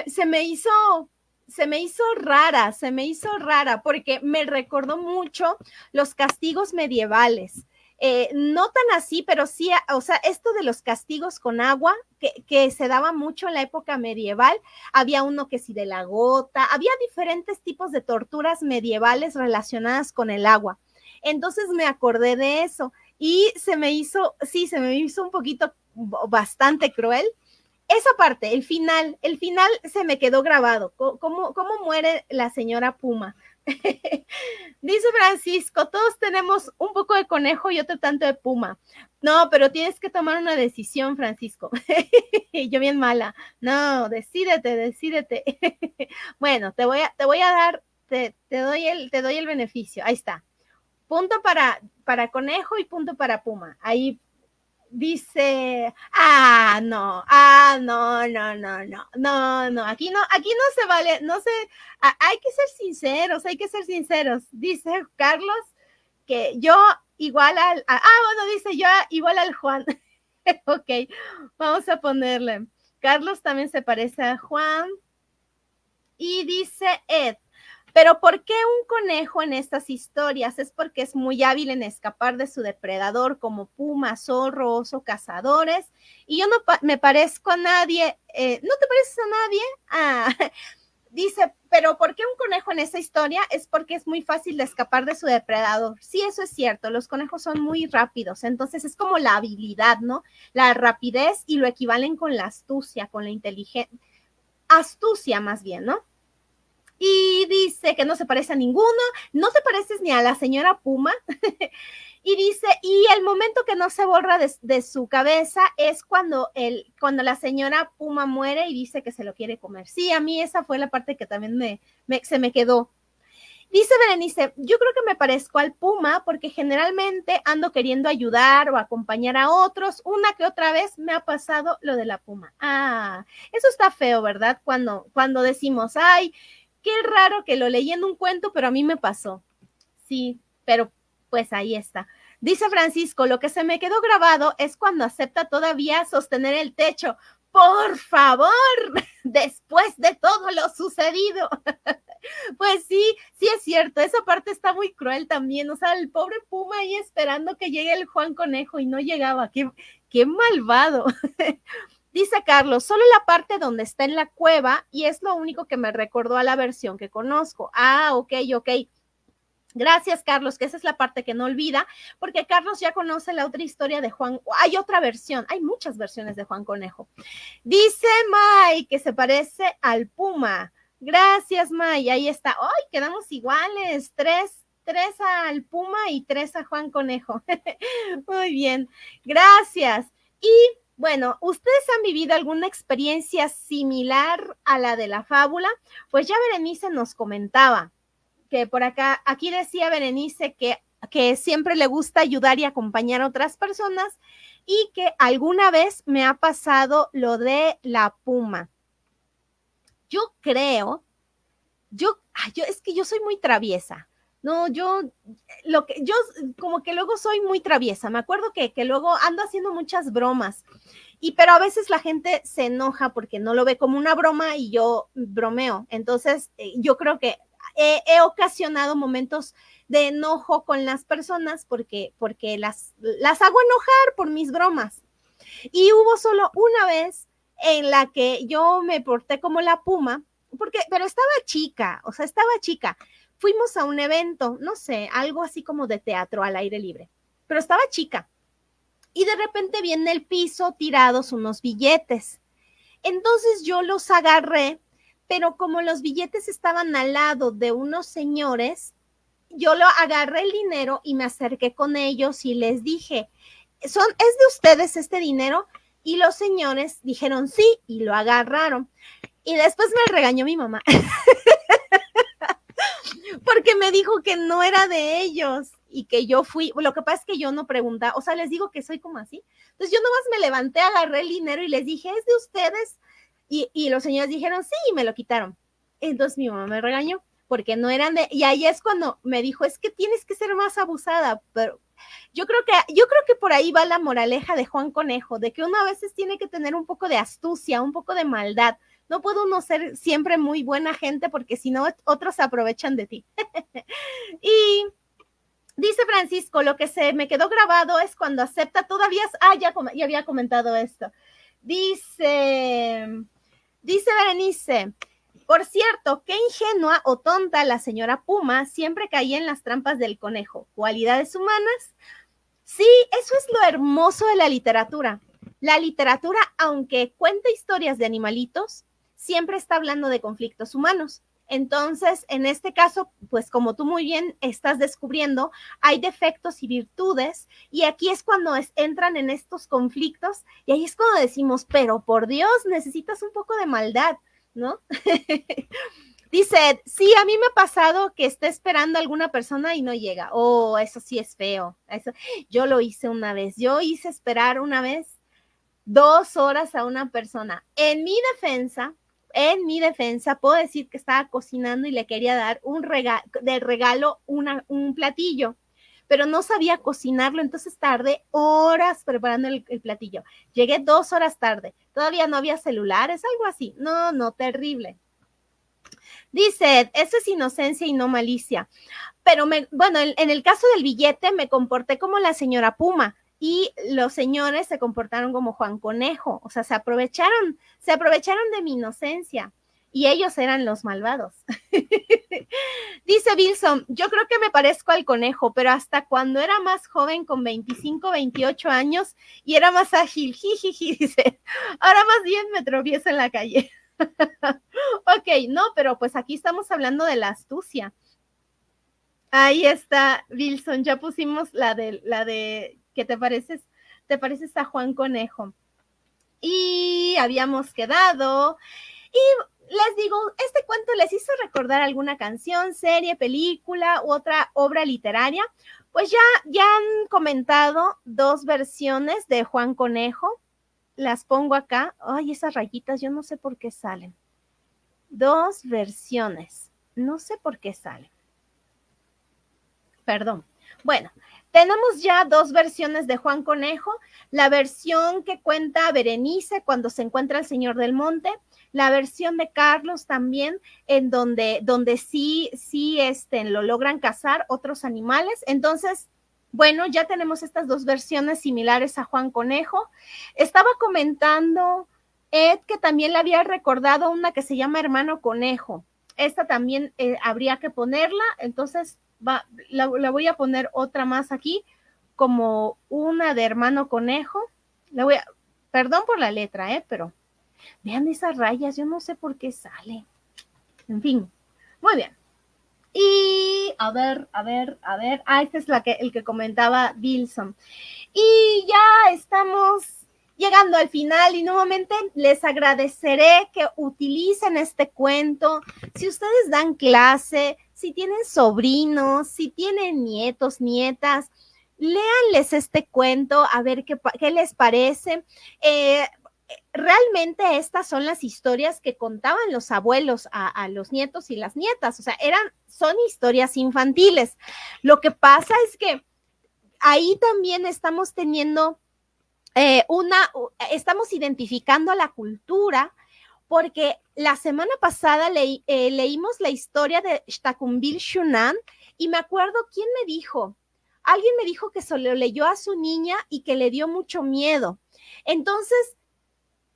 se me hizo rara, porque me recordó mucho los castigos medievales. No tan así, pero sí, o sea, esto de los castigos con agua, que se daba mucho en la época medieval, había uno que sí de la gota, había diferentes tipos de torturas medievales relacionadas con el agua. Entonces me acordé de eso y se me hizo un poquito bastante cruel. Esa parte, el final se me quedó grabado. ¿Cómo muere la señora Puma? Dice Francisco, todos tenemos un poco de conejo y otro tanto de Puma. No, pero tienes que tomar una decisión, Francisco. Yo bien mala. No, decídete. Bueno, te voy a dar, te doy el beneficio. Ahí está. Punto para conejo y punto para Puma. Ahí dice, no, aquí no se vale, no sé, hay que ser sinceros, dice Carlos, que yo igual dice yo igual al Juan, ok, vamos a ponerle, Carlos también se parece a Juan, y dice Ed, pero ¿por qué un conejo en estas historias? Es porque es muy hábil en escapar de su depredador, como puma, zorro, oso, cazadores. Y yo no me parezco a nadie. ¿No te pareces a nadie? Dice, pero ¿por qué un conejo en esa historia? Es porque es muy fácil de escapar de su depredador. Sí, eso es cierto. Los conejos son muy rápidos. Entonces es como la habilidad, ¿no? La rapidez y lo equivalen con la astucia, con la inteligencia. Astucia más bien, ¿no? Y dice que no se parece a ninguno, no te pareces ni a la señora Puma. Y dice, y el momento que no se borra de su cabeza es cuando la señora Puma muere y dice que se lo quiere comer. Sí, a mí esa fue la parte que también se me quedó. Dice Berenice, yo creo que me parezco al Puma porque generalmente ando queriendo ayudar o acompañar a otros. Una que otra vez me ha pasado lo de la Puma. Eso está feo, ¿verdad? Cuando decimos, ay, qué raro que lo leí en un cuento, pero a mí me pasó. Sí, pero pues ahí está. Dice Francisco, lo que se me quedó grabado es cuando acepta todavía sostener el techo. Por favor, después de todo lo sucedido. Pues sí es cierto, esa parte está muy cruel también, o sea, el pobre Puma ahí esperando que llegue el Juan Conejo y no llegaba, qué malvado. Dice Carlos, solo la parte donde está en la cueva y es lo único que me recordó a la versión que conozco. Ok. Gracias, Carlos, que esa es la parte que no olvida, porque Carlos ya conoce la otra historia de Juan. Hay otra versión, hay muchas versiones de Juan Conejo. Dice May que se parece al Puma. Gracias, May, ahí está. ¡Ay, quedamos iguales! Tres al Puma y 3 a Juan Conejo. Muy bien, gracias. Y bueno, ¿ustedes han vivido alguna experiencia similar a la de la fábula? Pues ya Berenice nos comentaba que por acá, aquí decía Berenice que siempre le gusta ayudar y acompañar a otras personas y que alguna vez me ha pasado lo de la puma. Yo creo, es que yo soy muy traviesa. No, yo como que luego soy muy traviesa. Me acuerdo que luego ando haciendo muchas bromas. Pero a veces la gente se enoja porque no lo ve como una broma y yo bromeo. Entonces, yo creo que he ocasionado momentos de enojo con las personas porque las hago enojar por mis bromas. Y hubo solo una vez en la que yo me porté como la puma, pero estaba chica, estaba chica. Fuimos a un evento, no sé, algo así como de teatro al aire libre, pero estaba chica. Y de repente vi en el piso tirados unos billetes. Entonces yo los agarré, pero como los billetes estaban al lado de unos señores, yo lo agarré el dinero y me acerqué con ellos y les dije, ¿es de ustedes este dinero? Y los señores dijeron sí y lo agarraron. Y después me regañó mi mamá porque me dijo que no era de ellos y que yo fui. Lo que pasa es que yo no preguntaba, les digo que soy como así. Entonces yo nomás me levanté, agarré el dinero y les dije, ¿es de ustedes? Y los señores dijeron sí y me lo quitaron. Entonces mi mamá me regañó porque no eran de, y ahí es cuando me dijo, es que tienes que ser más abusada, pero yo creo que por ahí va la moraleja de Juan Conejo, de que uno a veces tiene que tener un poco de astucia, un poco de maldad. No puede uno ser siempre muy buena gente porque si no, otros se aprovechan de ti. Y dice Francisco, lo que se me quedó grabado es cuando acepta todavía, ya había comentado esto. Dice Berenice, por cierto, qué ingenua o tonta la señora Puma, siempre caía en las trampas del conejo. ¿Cualidades humanas? Sí, eso es lo hermoso de la literatura. La literatura, aunque cuenta historias de animalitos, siempre está hablando de conflictos humanos. Entonces, en este caso, pues como tú muy bien estás descubriendo, hay defectos y virtudes, y aquí es cuando entran en estos conflictos, y ahí es cuando decimos, pero por Dios, necesitas un poco de maldad, ¿no? Dice, sí, a mí me ha pasado que esté esperando a alguna persona y no llega. Oh, eso sí es feo. Yo lo hice una vez. Yo hice esperar una vez 2 horas a una persona. En mi defensa, puedo decir que estaba cocinando y le quería dar de regalo un platillo, pero no sabía cocinarlo, entonces tardé horas preparando el platillo. Llegué 2 horas tarde. Todavía no había celulares, algo así. No, terrible. Dice, eso es inocencia y no malicia. Pero en el caso del billete me comporté como la señora Puma y los señores se comportaron como Juan Conejo. O sea, se aprovecharon de mi inocencia y ellos eran los malvados. Dice Wilson, yo creo que me parezco al conejo, pero hasta cuando era más joven, con 25, 28 años, y era más ágil, jijiji, dice, ahora más bien me tropiezo en la calle. Ok, no, pero pues aquí estamos hablando de la astucia. Ahí está, Wilson, ya pusimos la de que te pareces a Juan Conejo. Y habíamos quedado, y les digo, este cuento les hizo recordar alguna canción, serie, película u otra obra literaria. Pues ya han comentado 2 versiones de Juan Conejo. Las pongo acá. Ay, esas rayitas, yo no sé por qué salen. 2 versiones. No sé por qué salen. Perdón. Bueno, tenemos ya 2 versiones de Juan Conejo. La versión que cuenta Berenice cuando se encuentra el Señor del Monte. La versión de Carlos también, en donde sí lo logran cazar otros animales. Entonces, bueno, ya tenemos estas 2 versiones similares a Juan Conejo. Estaba comentando Ed que también le había recordado una que se llama Hermano Conejo. Esta también habría que ponerla, entonces la voy a poner otra más aquí, como una de Hermano Conejo. Perdón por la letra, pero vean esas rayas, yo no sé por qué sale. En fin, muy bien. Y a ver. Esta es el que comentaba Wilson. Y ya estamos llegando al final y nuevamente les agradeceré que utilicen este cuento. Si ustedes dan clase, si tienen sobrinos, si tienen nietos, nietas, léanles este cuento, a ver qué les parece. Realmente estas son las historias que contaban los abuelos a los nietos y las nietas, o sea, son historias infantiles. Lo que pasa es que ahí también estamos teniendo estamos identificando la cultura, porque la semana pasada leímos la historia de Shtakumbil Shunan y me acuerdo quién me dijo, alguien me dijo que se lo leyó a su niña y que le dio mucho miedo. Entonces,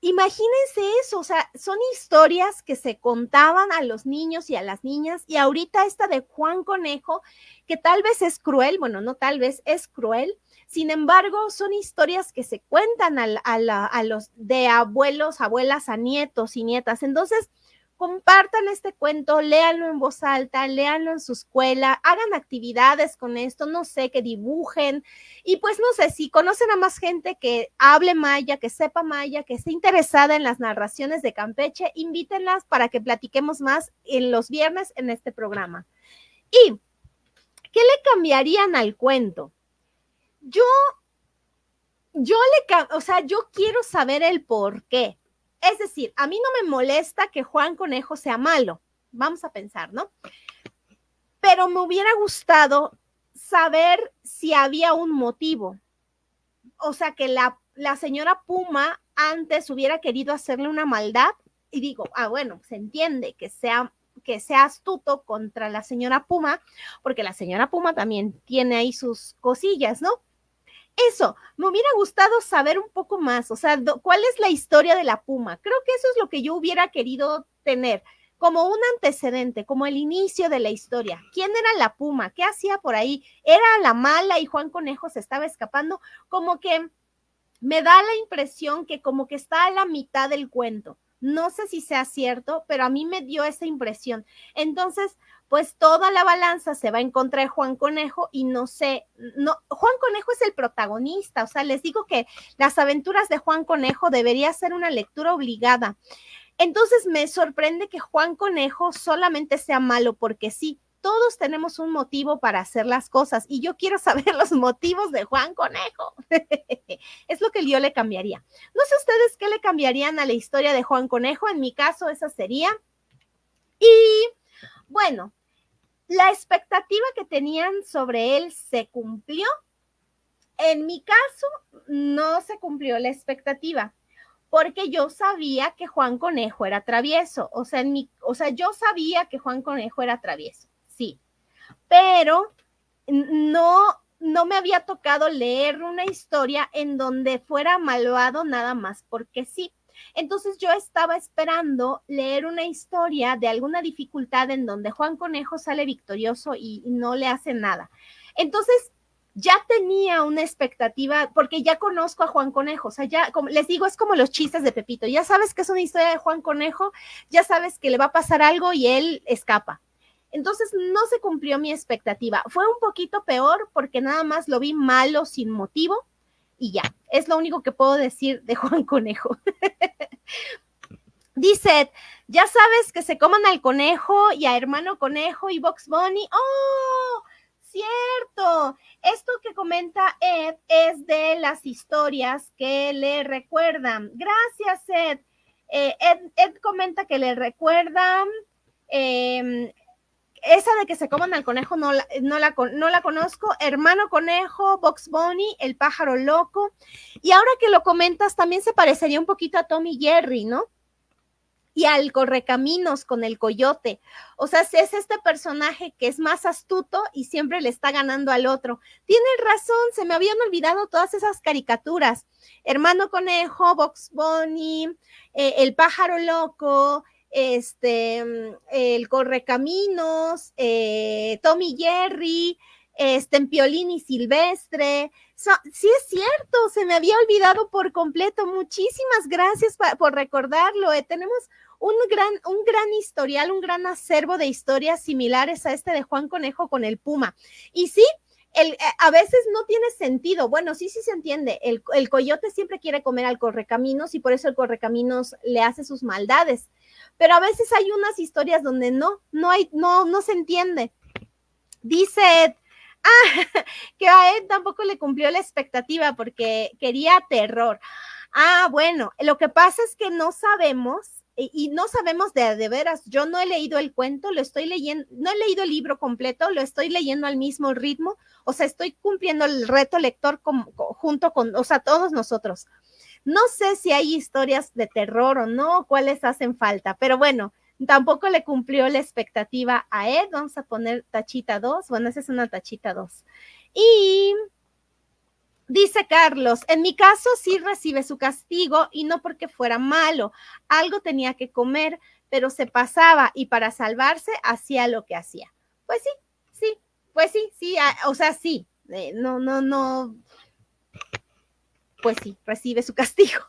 imagínense eso, o sea, son historias que se contaban a los niños y a las niñas, y ahorita esta de Juan Conejo, que tal vez es cruel, bueno, no tal vez, es cruel, sin embargo, son historias que se cuentan a los de abuelos, abuelas, a nietos y nietas. Entonces, compartan este cuento, léanlo en voz alta, léanlo en su escuela, hagan actividades con esto, no sé, que dibujen. Y pues no sé, si conocen a más gente que hable maya, que sepa maya, que esté interesada en las narraciones de Campeche, invítenlas para que platiquemos más en los viernes en este programa. ¿Y qué le cambiarían al cuento? Yo quiero saber el por qué. Es decir, a mí no me molesta que Juan Conejo sea malo. Vamos a pensar, ¿no? Pero me hubiera gustado saber si había un motivo. O sea, que la señora Puma antes hubiera querido hacerle una maldad. Y digo, bueno, se entiende que sea astuto contra la señora Puma, porque la señora Puma también tiene ahí sus cosillas, ¿no? Eso, me hubiera gustado saber un poco más, o sea, ¿cuál es la historia de la Puma? Creo que eso es lo que yo hubiera querido tener, como un antecedente, como el inicio de la historia. ¿Quién era la Puma? ¿Qué hacía por ahí? ¿Era la mala y Juan Conejo se estaba escapando? Como que me da la impresión que como que está a la mitad del cuento. No sé si sea cierto, pero a mí me dio esa impresión. Entonces, pues toda la balanza se va en contra de Juan Conejo y no sé, Juan Conejo es el protagonista, o sea, les digo que las aventuras de Juan Conejo debería ser una lectura obligada. Entonces me sorprende que Juan Conejo solamente sea malo porque sí. Todos tenemos un motivo para hacer las cosas y yo quiero saber los motivos de Juan Conejo. Es lo que yo le cambiaría. No sé ustedes qué le cambiarían a la historia de Juan Conejo. En mi caso, esa sería. Y bueno, la expectativa que tenían sobre él se cumplió. En mi caso, no se cumplió la expectativa, porque yo sabía que Juan Conejo era travieso. O sea, yo sabía que Juan Conejo era travieso, sí, pero no me había tocado leer una historia en donde fuera malvado nada más porque sí. Entonces yo estaba esperando leer una historia de alguna dificultad en donde Juan Conejo sale victorioso y no le hace nada. Entonces ya tenía una expectativa, porque ya conozco a Juan Conejo, o sea, ya, como les digo, es como los chistes de Pepito, ya sabes que es una historia de Juan Conejo, ya sabes que le va a pasar algo y él escapa. Entonces no se cumplió mi expectativa. Fue un poquito peor porque nada más lo vi malo sin motivo y ya. Es lo único que puedo decir de Juan Conejo. Dice, ya sabes que se coman al conejo y a hermano conejo y Bugs Bunny. ¡Oh! Cierto. Esto que comenta Ed es de las historias que le recuerdan. Gracias, Ed. Ed comenta que le recuerdan... esa de que se coman al conejo no la conozco. Hermano Conejo, Bugs Bunny, El Pájaro Loco. Y ahora que lo comentas, también se parecería un poquito a Tom y Jerry, ¿no? Y al Correcaminos con el coyote. O sea, es este personaje que es más astuto y siempre le está ganando al otro. Tienes razón, se me habían olvidado todas esas caricaturas. Hermano Conejo, Bugs Bunny, El Pájaro Loco, el Correcaminos, Tom y Jerry, Piolín y Silvestre. Sí es cierto, se me había olvidado por completo. Muchísimas gracias por recordarlo. Tenemos un gran historial, un gran acervo de historias similares a este de Juan Conejo con el Puma. Y sí, a veces no tiene sentido. Bueno, sí se entiende. El coyote siempre quiere comer al Correcaminos y por eso el Correcaminos le hace sus maldades. Pero a veces hay unas historias donde no se entiende. Dice Ed, que a Ed tampoco le cumplió la expectativa porque quería terror. Bueno, lo que pasa es que no sabemos, y no sabemos de veras, yo no he leído el cuento, lo estoy leyendo, no he leído el libro completo, lo estoy leyendo al mismo ritmo, o sea, estoy cumpliendo el reto lector junto con, o sea, todos nosotros. No sé si hay historias de terror o no, cuáles hacen falta, pero bueno, tampoco le cumplió la expectativa a Ed. Vamos a poner tachita 2. Bueno, esa es una tachita 2. Y dice Carlos, en mi caso sí recibe su castigo y no porque fuera malo. Algo tenía que comer, pero se pasaba y para salvarse hacía lo que hacía. Pues sí, pues sí, o sea, sí. No, pues sí, recibe su castigo.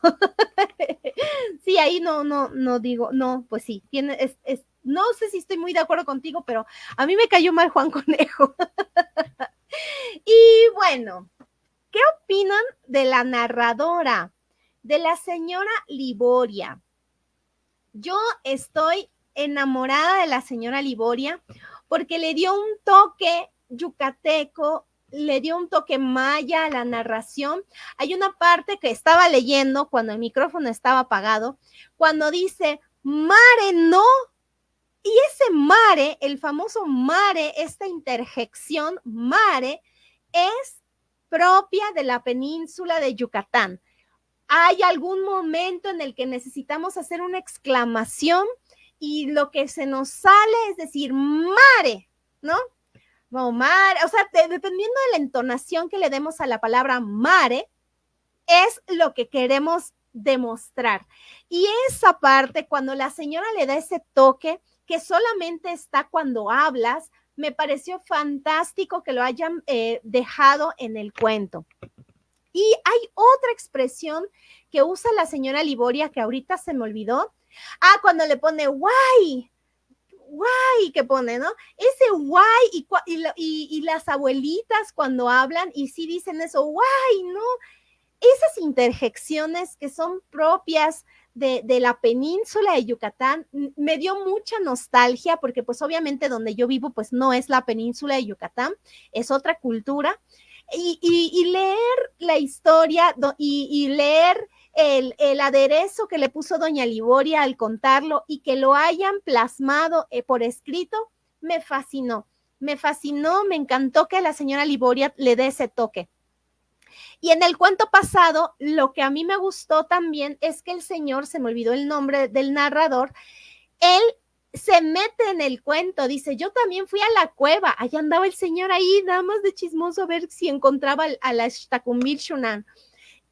Sí, ahí no digo, no, pues sí, no sé si estoy muy de acuerdo contigo, pero a mí me cayó mal Juan Conejo. Y bueno, ¿qué opinan de la narradora, de la señora Liboria? Yo estoy enamorada de la señora Liboria porque le dio un toque yucateco, le dio un toque maya a la narración. Hay una parte que estaba leyendo cuando el micrófono estaba apagado, cuando dice, mare no, y ese mare, el famoso mare, esta interjección mare, es propia de la península de Yucatán. Hay algún momento en el que necesitamos hacer una exclamación y lo que se nos sale es decir, mare, ¿no? No, mare, o sea, dependiendo de la entonación que le demos a la palabra mare, es lo que queremos demostrar. Y esa parte, cuando la señora le da ese toque, que solamente está cuando hablas, me pareció fantástico que lo hayan dejado en el cuento. Y hay otra expresión que usa la señora Liboria que ahorita se me olvidó. Cuando le pone guay, que pone, ¿no? Ese guay y las abuelitas cuando hablan y sí dicen eso, guay, ¿no? Esas interjecciones que son propias de la península de Yucatán me dio mucha nostalgia porque pues obviamente donde yo vivo pues no es la península de Yucatán, es otra cultura. Y leer la historia y leer el aderezo que le puso doña Liboria al contarlo y que lo hayan plasmado por escrito, me fascinó, me encantó que la señora Liboria le dé ese toque. Y en el cuento pasado, lo que a mí me gustó también es que el señor, se me olvidó el nombre del narrador, él se mete en el cuento, dice, yo también fui a la cueva, allá andaba el señor ahí, nada más de chismoso a ver si encontraba a la Xtacumbirxunan.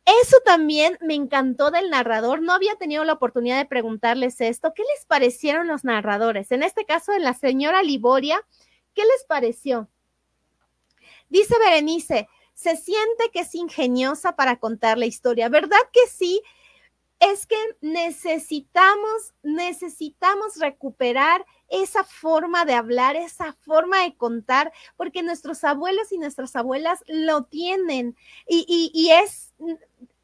Eso también me encantó del narrador, no había tenido la oportunidad de preguntarles esto, ¿qué les parecieron los narradores? En este caso de la señora Liboria, ¿qué les pareció? Dice Berenice, se siente que es ingeniosa para contar la historia, ¿verdad que sí? Es que necesitamos recuperar esa forma de hablar, esa forma de contar, porque nuestros abuelos y nuestras abuelas lo tienen y es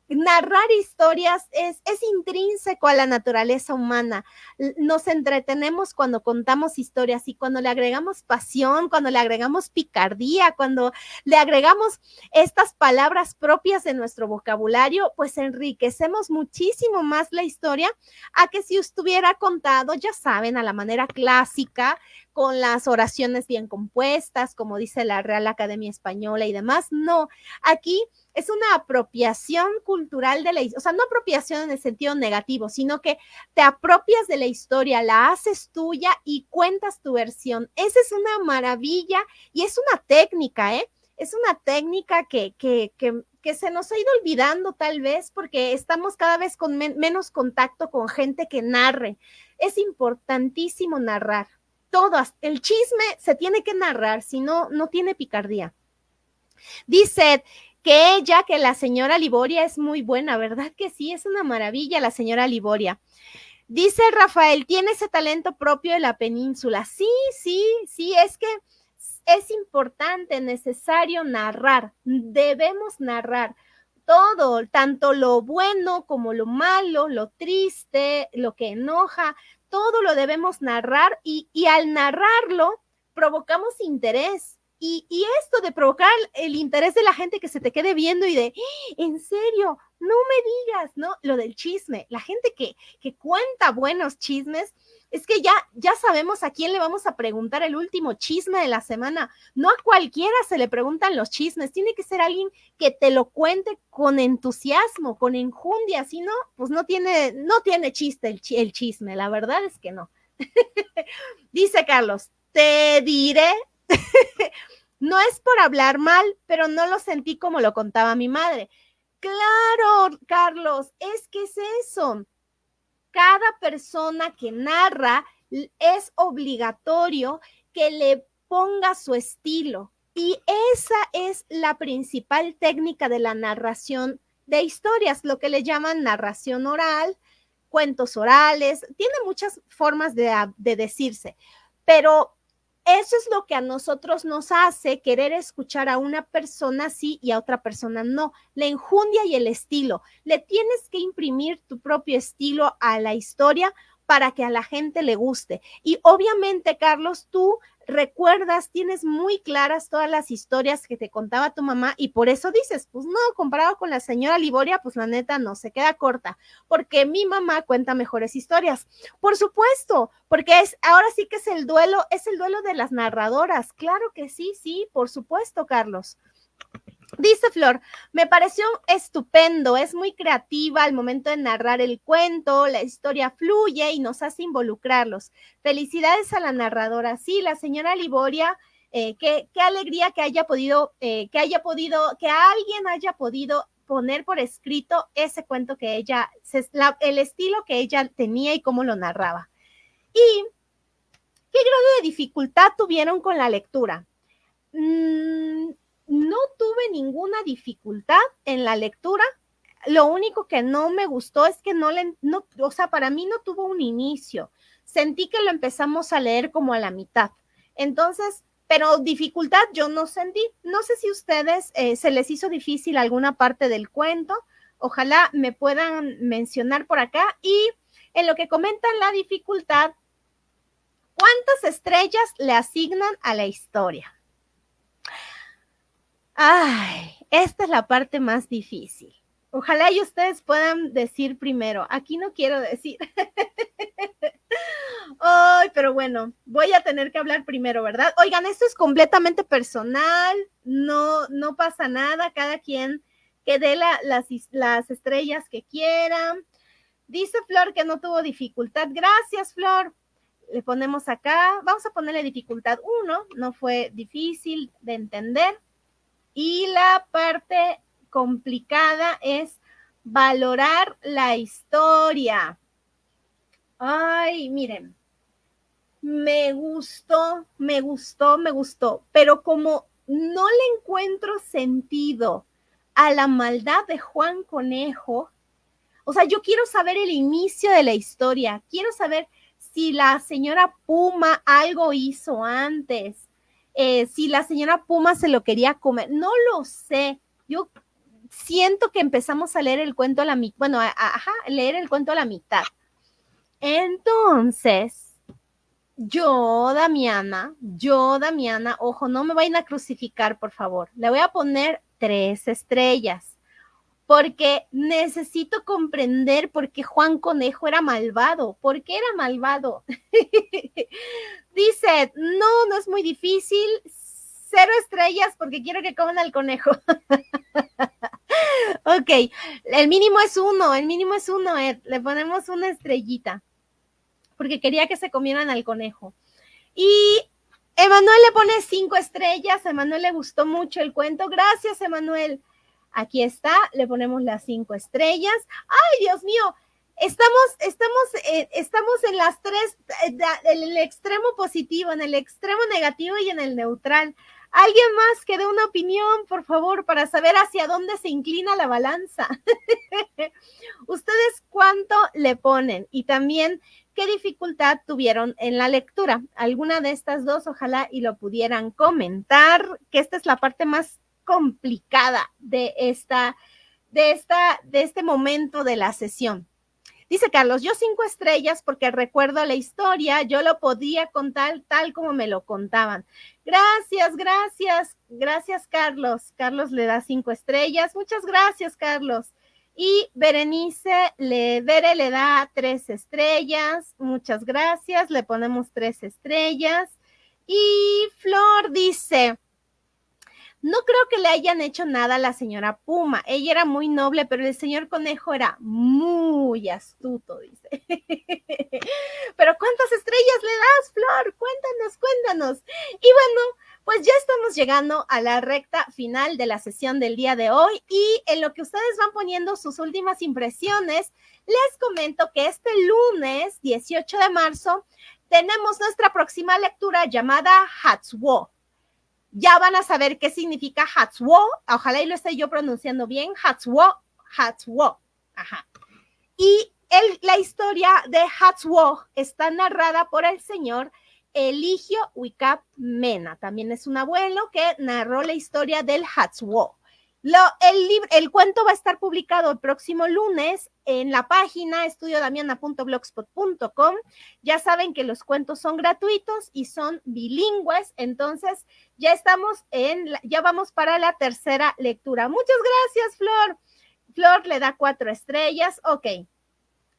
narrar historias es intrínseco a la naturaleza humana. Nos entretenemos cuando contamos historias y cuando le agregamos pasión, cuando le agregamos picardía, cuando le agregamos estas palabras propias de nuestro vocabulario, pues enriquecemos muchísimo más la historia a que si estuviera contado, ya saben, a la manera clásica, con las oraciones bien compuestas, como dice la Real Academia Española y demás. No, aquí es una apropiación cultural de la historia, o sea, no apropiación en el sentido negativo, sino que te apropias de la historia, la haces tuya y cuentas tu versión. Esa es una maravilla y es una técnica, ¿eh? Es una técnica que se nos ha ido olvidando tal vez porque estamos cada vez con menos contacto con gente que narre. Es importantísimo narrar. Todo, el chisme se tiene que narrar, si no, no tiene picardía. Dice que la señora Liboria es muy buena, ¿verdad que sí? Es una maravilla la señora Liboria. Dice Rafael, tiene ese talento propio de la península. Sí, es que es importante, necesario narrar, debemos narrar todo, tanto lo bueno como lo malo, lo triste, lo que enoja, todo lo debemos narrar y al narrarlo provocamos interés Y esto de provocar el interés de la gente que se te quede viendo y de, en serio, no me digas, ¿no? Lo del chisme, la gente que cuenta buenos chismes, es que ya sabemos a quién le vamos a preguntar el último chisme de la semana. No a cualquiera se le preguntan los chismes, tiene que ser alguien que te lo cuente con entusiasmo, con enjundia, si no, pues no tiene chiste el chisme, la verdad es que no. Dice Carlos, te diré, no es por hablar mal, pero no lo sentí como lo contaba mi madre. Claro, Carlos, es que es eso. Cada persona que narra es obligatorio que le ponga su estilo. Y esa es la principal técnica de la narración de historias, lo que le llaman narración oral, cuentos orales, tiene muchas formas de decirse, pero eso es lo que a nosotros nos hace querer escuchar a una persona sí y a otra persona no. La enjundia y el estilo. Le tienes que imprimir tu propio estilo a la historia para que a la gente le guste. Y obviamente, Carlos, tú recuerdas, tienes muy claras todas las historias que te contaba tu mamá y por eso dices, pues no, comparado con la señora Liboria, pues la neta no, se queda corta, porque mi mamá cuenta mejores historias. Por supuesto, porque ahora sí que es el duelo de las narradoras. Claro que sí, por supuesto, Carlos. Dice Flor, me pareció estupendo, es muy creativa al momento de narrar el cuento, la historia fluye y nos hace involucrarlos. Felicidades a la narradora. Sí, la señora Liboria, qué alegría que que alguien haya podido poner por escrito ese cuento que ella, el estilo que ella tenía y cómo lo narraba. ¿Y qué grado de dificultad tuvieron con la lectura? No tuve ninguna dificultad en la lectura. Lo único que no me gustó es que o sea, para mí no tuvo un inicio. Sentí que lo empezamos a leer como a la mitad. Entonces, pero dificultad yo no sentí. No sé si a ustedes se les hizo difícil alguna parte del cuento. Ojalá me puedan mencionar por acá. Y en lo que comentan la dificultad, ¿cuántas estrellas le asignan a la historia? Ay, esta es la parte más difícil. Ojalá y ustedes puedan decir primero. Aquí no quiero decir. Ay, pero bueno, voy a tener que hablar primero, ¿verdad? Oigan, esto es completamente personal, no pasa nada, cada quien que dé las estrellas que quiera. Dice Flor que no tuvo dificultad. Gracias, Flor. Le ponemos acá, vamos a ponerle dificultad 1, no fue difícil de entender. Y la parte complicada es valorar la historia. Ay, miren, me gustó, pero como no le encuentro sentido a la maldad de Juan Conejo, o sea, yo quiero saber el inicio de la historia, quiero saber si la señora Puma algo hizo antes, si la señora Puma se lo quería comer, no lo sé. Yo siento que empezamos a leer el cuento a la mitad, bueno, leer el cuento a la mitad. Entonces, yo, Damiana, ojo, no me vayan a crucificar, por favor. Le voy a poner 3 estrellas, porque necesito comprender por qué Juan Conejo era malvado. ¿Por qué era malvado? Dice, no es muy difícil. 0 estrellas porque quiero que coman al conejo. Ok, el mínimo es 1, Ed. Le ponemos 1 estrellita porque quería que se comieran al conejo. Y Emanuel le pone 5 estrellas. A Emanuel le gustó mucho el cuento. Gracias, Emanuel. Aquí está, le ponemos las 5 estrellas. ¡Ay, Dios mío! Estamos en las 3, en el extremo positivo, en el extremo negativo y en el neutral. ¿Alguien más que dé una opinión, por favor, para saber hacia dónde se inclina la balanza? ¿Ustedes cuánto le ponen? Y también, ¿qué dificultad tuvieron en la lectura? Alguna de estas dos, ojalá y lo pudieran comentar, que esta es la parte más complicada de este momento de la sesión. Dice Carlos, yo 5 estrellas porque recuerdo la historia, yo lo podía contar tal como me lo contaban. Gracias, gracias, gracias Carlos. Carlos le da 5 estrellas. Muchas gracias, Carlos. Y Berenice Vere le da 3 estrellas. Muchas gracias. Le ponemos 3 estrellas. Y Flor dice, no creo que le hayan hecho nada a la señora Puma. Ella era muy noble, pero el señor Conejo era muy astuto, dice. Pero ¿cuántas estrellas le das, Flor? Cuéntanos, cuéntanos. Y bueno, pues ya estamos llegando a la recta final de la sesión del día de hoy y en lo que ustedes van poniendo sus últimas impresiones, les comento que este lunes 18 de marzo tenemos nuestra próxima lectura llamada Hatsuo. Ya van a saber qué significa Hatsuo. Ojalá y lo esté yo pronunciando bien. Hatsuo, Hatsuo. Ajá. Y la historia de Hatsuo está narrada por el señor Eligio Wicap Mena. También es un abuelo que narró la historia del Hatsuo. El cuento va a estar publicado el próximo lunes en la página estudiodamiana.blogspot.com. Ya saben que los cuentos son gratuitos y son bilingües, entonces ya vamos para la tercera lectura. Muchas gracias, Flor. Flor le da 4 estrellas. Ok.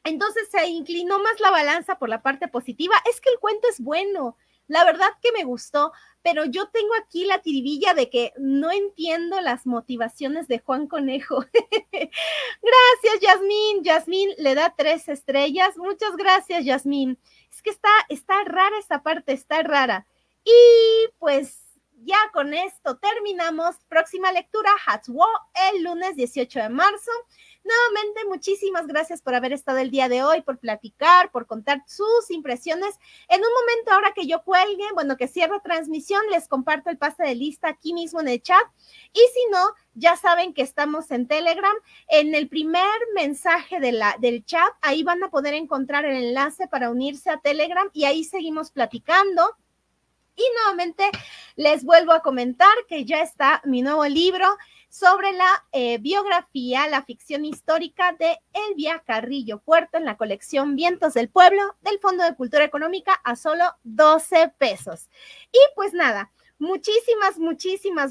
Entonces se inclinó más la balanza por la parte positiva. Es que el cuento es bueno. La verdad que me gustó, pero yo tengo aquí la tiribilla de que no entiendo las motivaciones de Juan Conejo. Gracias, Yasmín. Yasmín le da 3 estrellas. Muchas gracias, Yasmín. Es que está rara esta parte, está rara. Y pues ya con esto terminamos. Próxima lectura, Hatsuo, el lunes 18 de marzo. Nuevamente, muchísimas gracias por haber estado el día de hoy, por platicar, por contar sus impresiones. En un momento, ahora que yo cuelgue, que cierro transmisión, les comparto el pase de lista aquí mismo en el chat. Y si no, ya saben que estamos en Telegram. En el primer mensaje del chat, ahí van a poder encontrar el enlace para unirse a Telegram y ahí seguimos platicando. Y nuevamente les vuelvo a comentar que ya está mi nuevo libro sobre la biografía, la ficción histórica de Elvia Carrillo Puerto en la colección Vientos del Pueblo del Fondo de Cultura Económica a solo 12 pesos. Y pues nada, muchísimas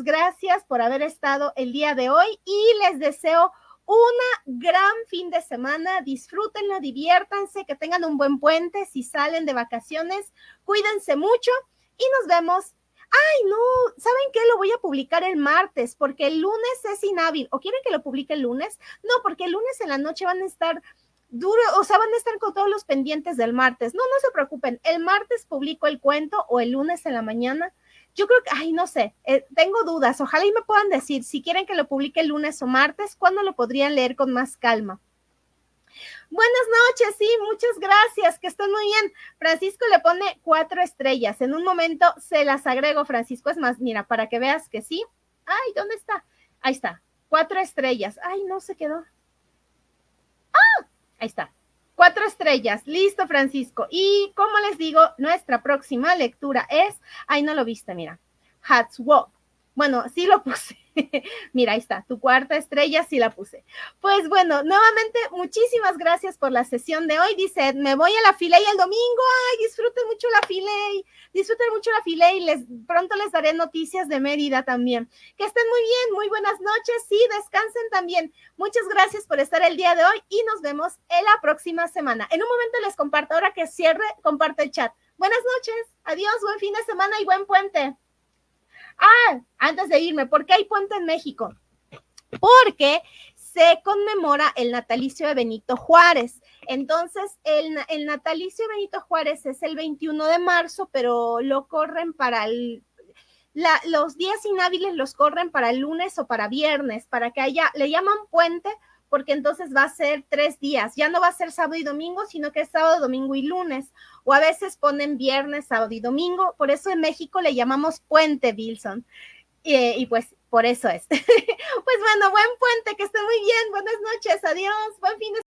gracias por haber estado el día de hoy y les deseo una gran fin de semana. Disfrútenlo, diviértanse, que tengan un buen puente. Si salen de vacaciones, cuídense mucho. Y nos vemos. Ay, no, ¿saben qué? Lo voy a publicar el martes porque el lunes es inhábil. ¿O quieren que lo publique el lunes? No, porque el lunes en la noche van a estar van a estar con todos los pendientes del martes. No se preocupen. El martes publico el cuento o el lunes en la mañana. Yo creo que, no sé, tengo dudas. Ojalá y me puedan decir si quieren que lo publique el lunes o martes, ¿cuándo lo podrían leer con más calma? Buenas noches, sí, muchas gracias, que estén muy bien. Francisco le pone 4 estrellas. En un momento se las agrego, Francisco. Es más, mira, para que veas que sí. Ay, ¿dónde está? Ahí está, 4 estrellas. Ay, no se quedó. ¡Ah! Ahí está, 4 estrellas. Listo, Francisco. Y como les digo, nuestra próxima lectura es, ay, no lo viste, mira, Hatsuo. Bueno, sí lo puse. Mira, ahí está, tu 4 estrella sí la puse. Pues bueno, nuevamente, muchísimas gracias por la sesión de hoy. Dice, me voy a la Filey el domingo. Ay, disfruten mucho la Filey. Y pronto les daré noticias de Mérida también. Que estén muy bien, muy buenas noches. Sí, descansen también. Muchas gracias por estar el día de hoy y nos vemos en la próxima semana. En un momento les comparto, ahora que cierre, comparto el chat. Buenas noches, adiós, buen fin de semana y buen puente. Antes de irme, ¿por qué hay puente en México? Porque se conmemora el natalicio de Benito Juárez. Entonces, el natalicio de Benito Juárez es el 21 de marzo, pero lo corren para los días inhábiles los corren para el lunes o para viernes, para que le llaman puente, porque entonces va a ser 3 días. Ya no va a ser sábado y domingo, sino que es sábado, domingo y lunes. O a veces ponen viernes, sábado y domingo. Por eso en México le llamamos puente, Wilson. Y pues por eso es. Pues bueno, buen puente, que estén muy bien. Buenas noches, adiós, buen fin de semana.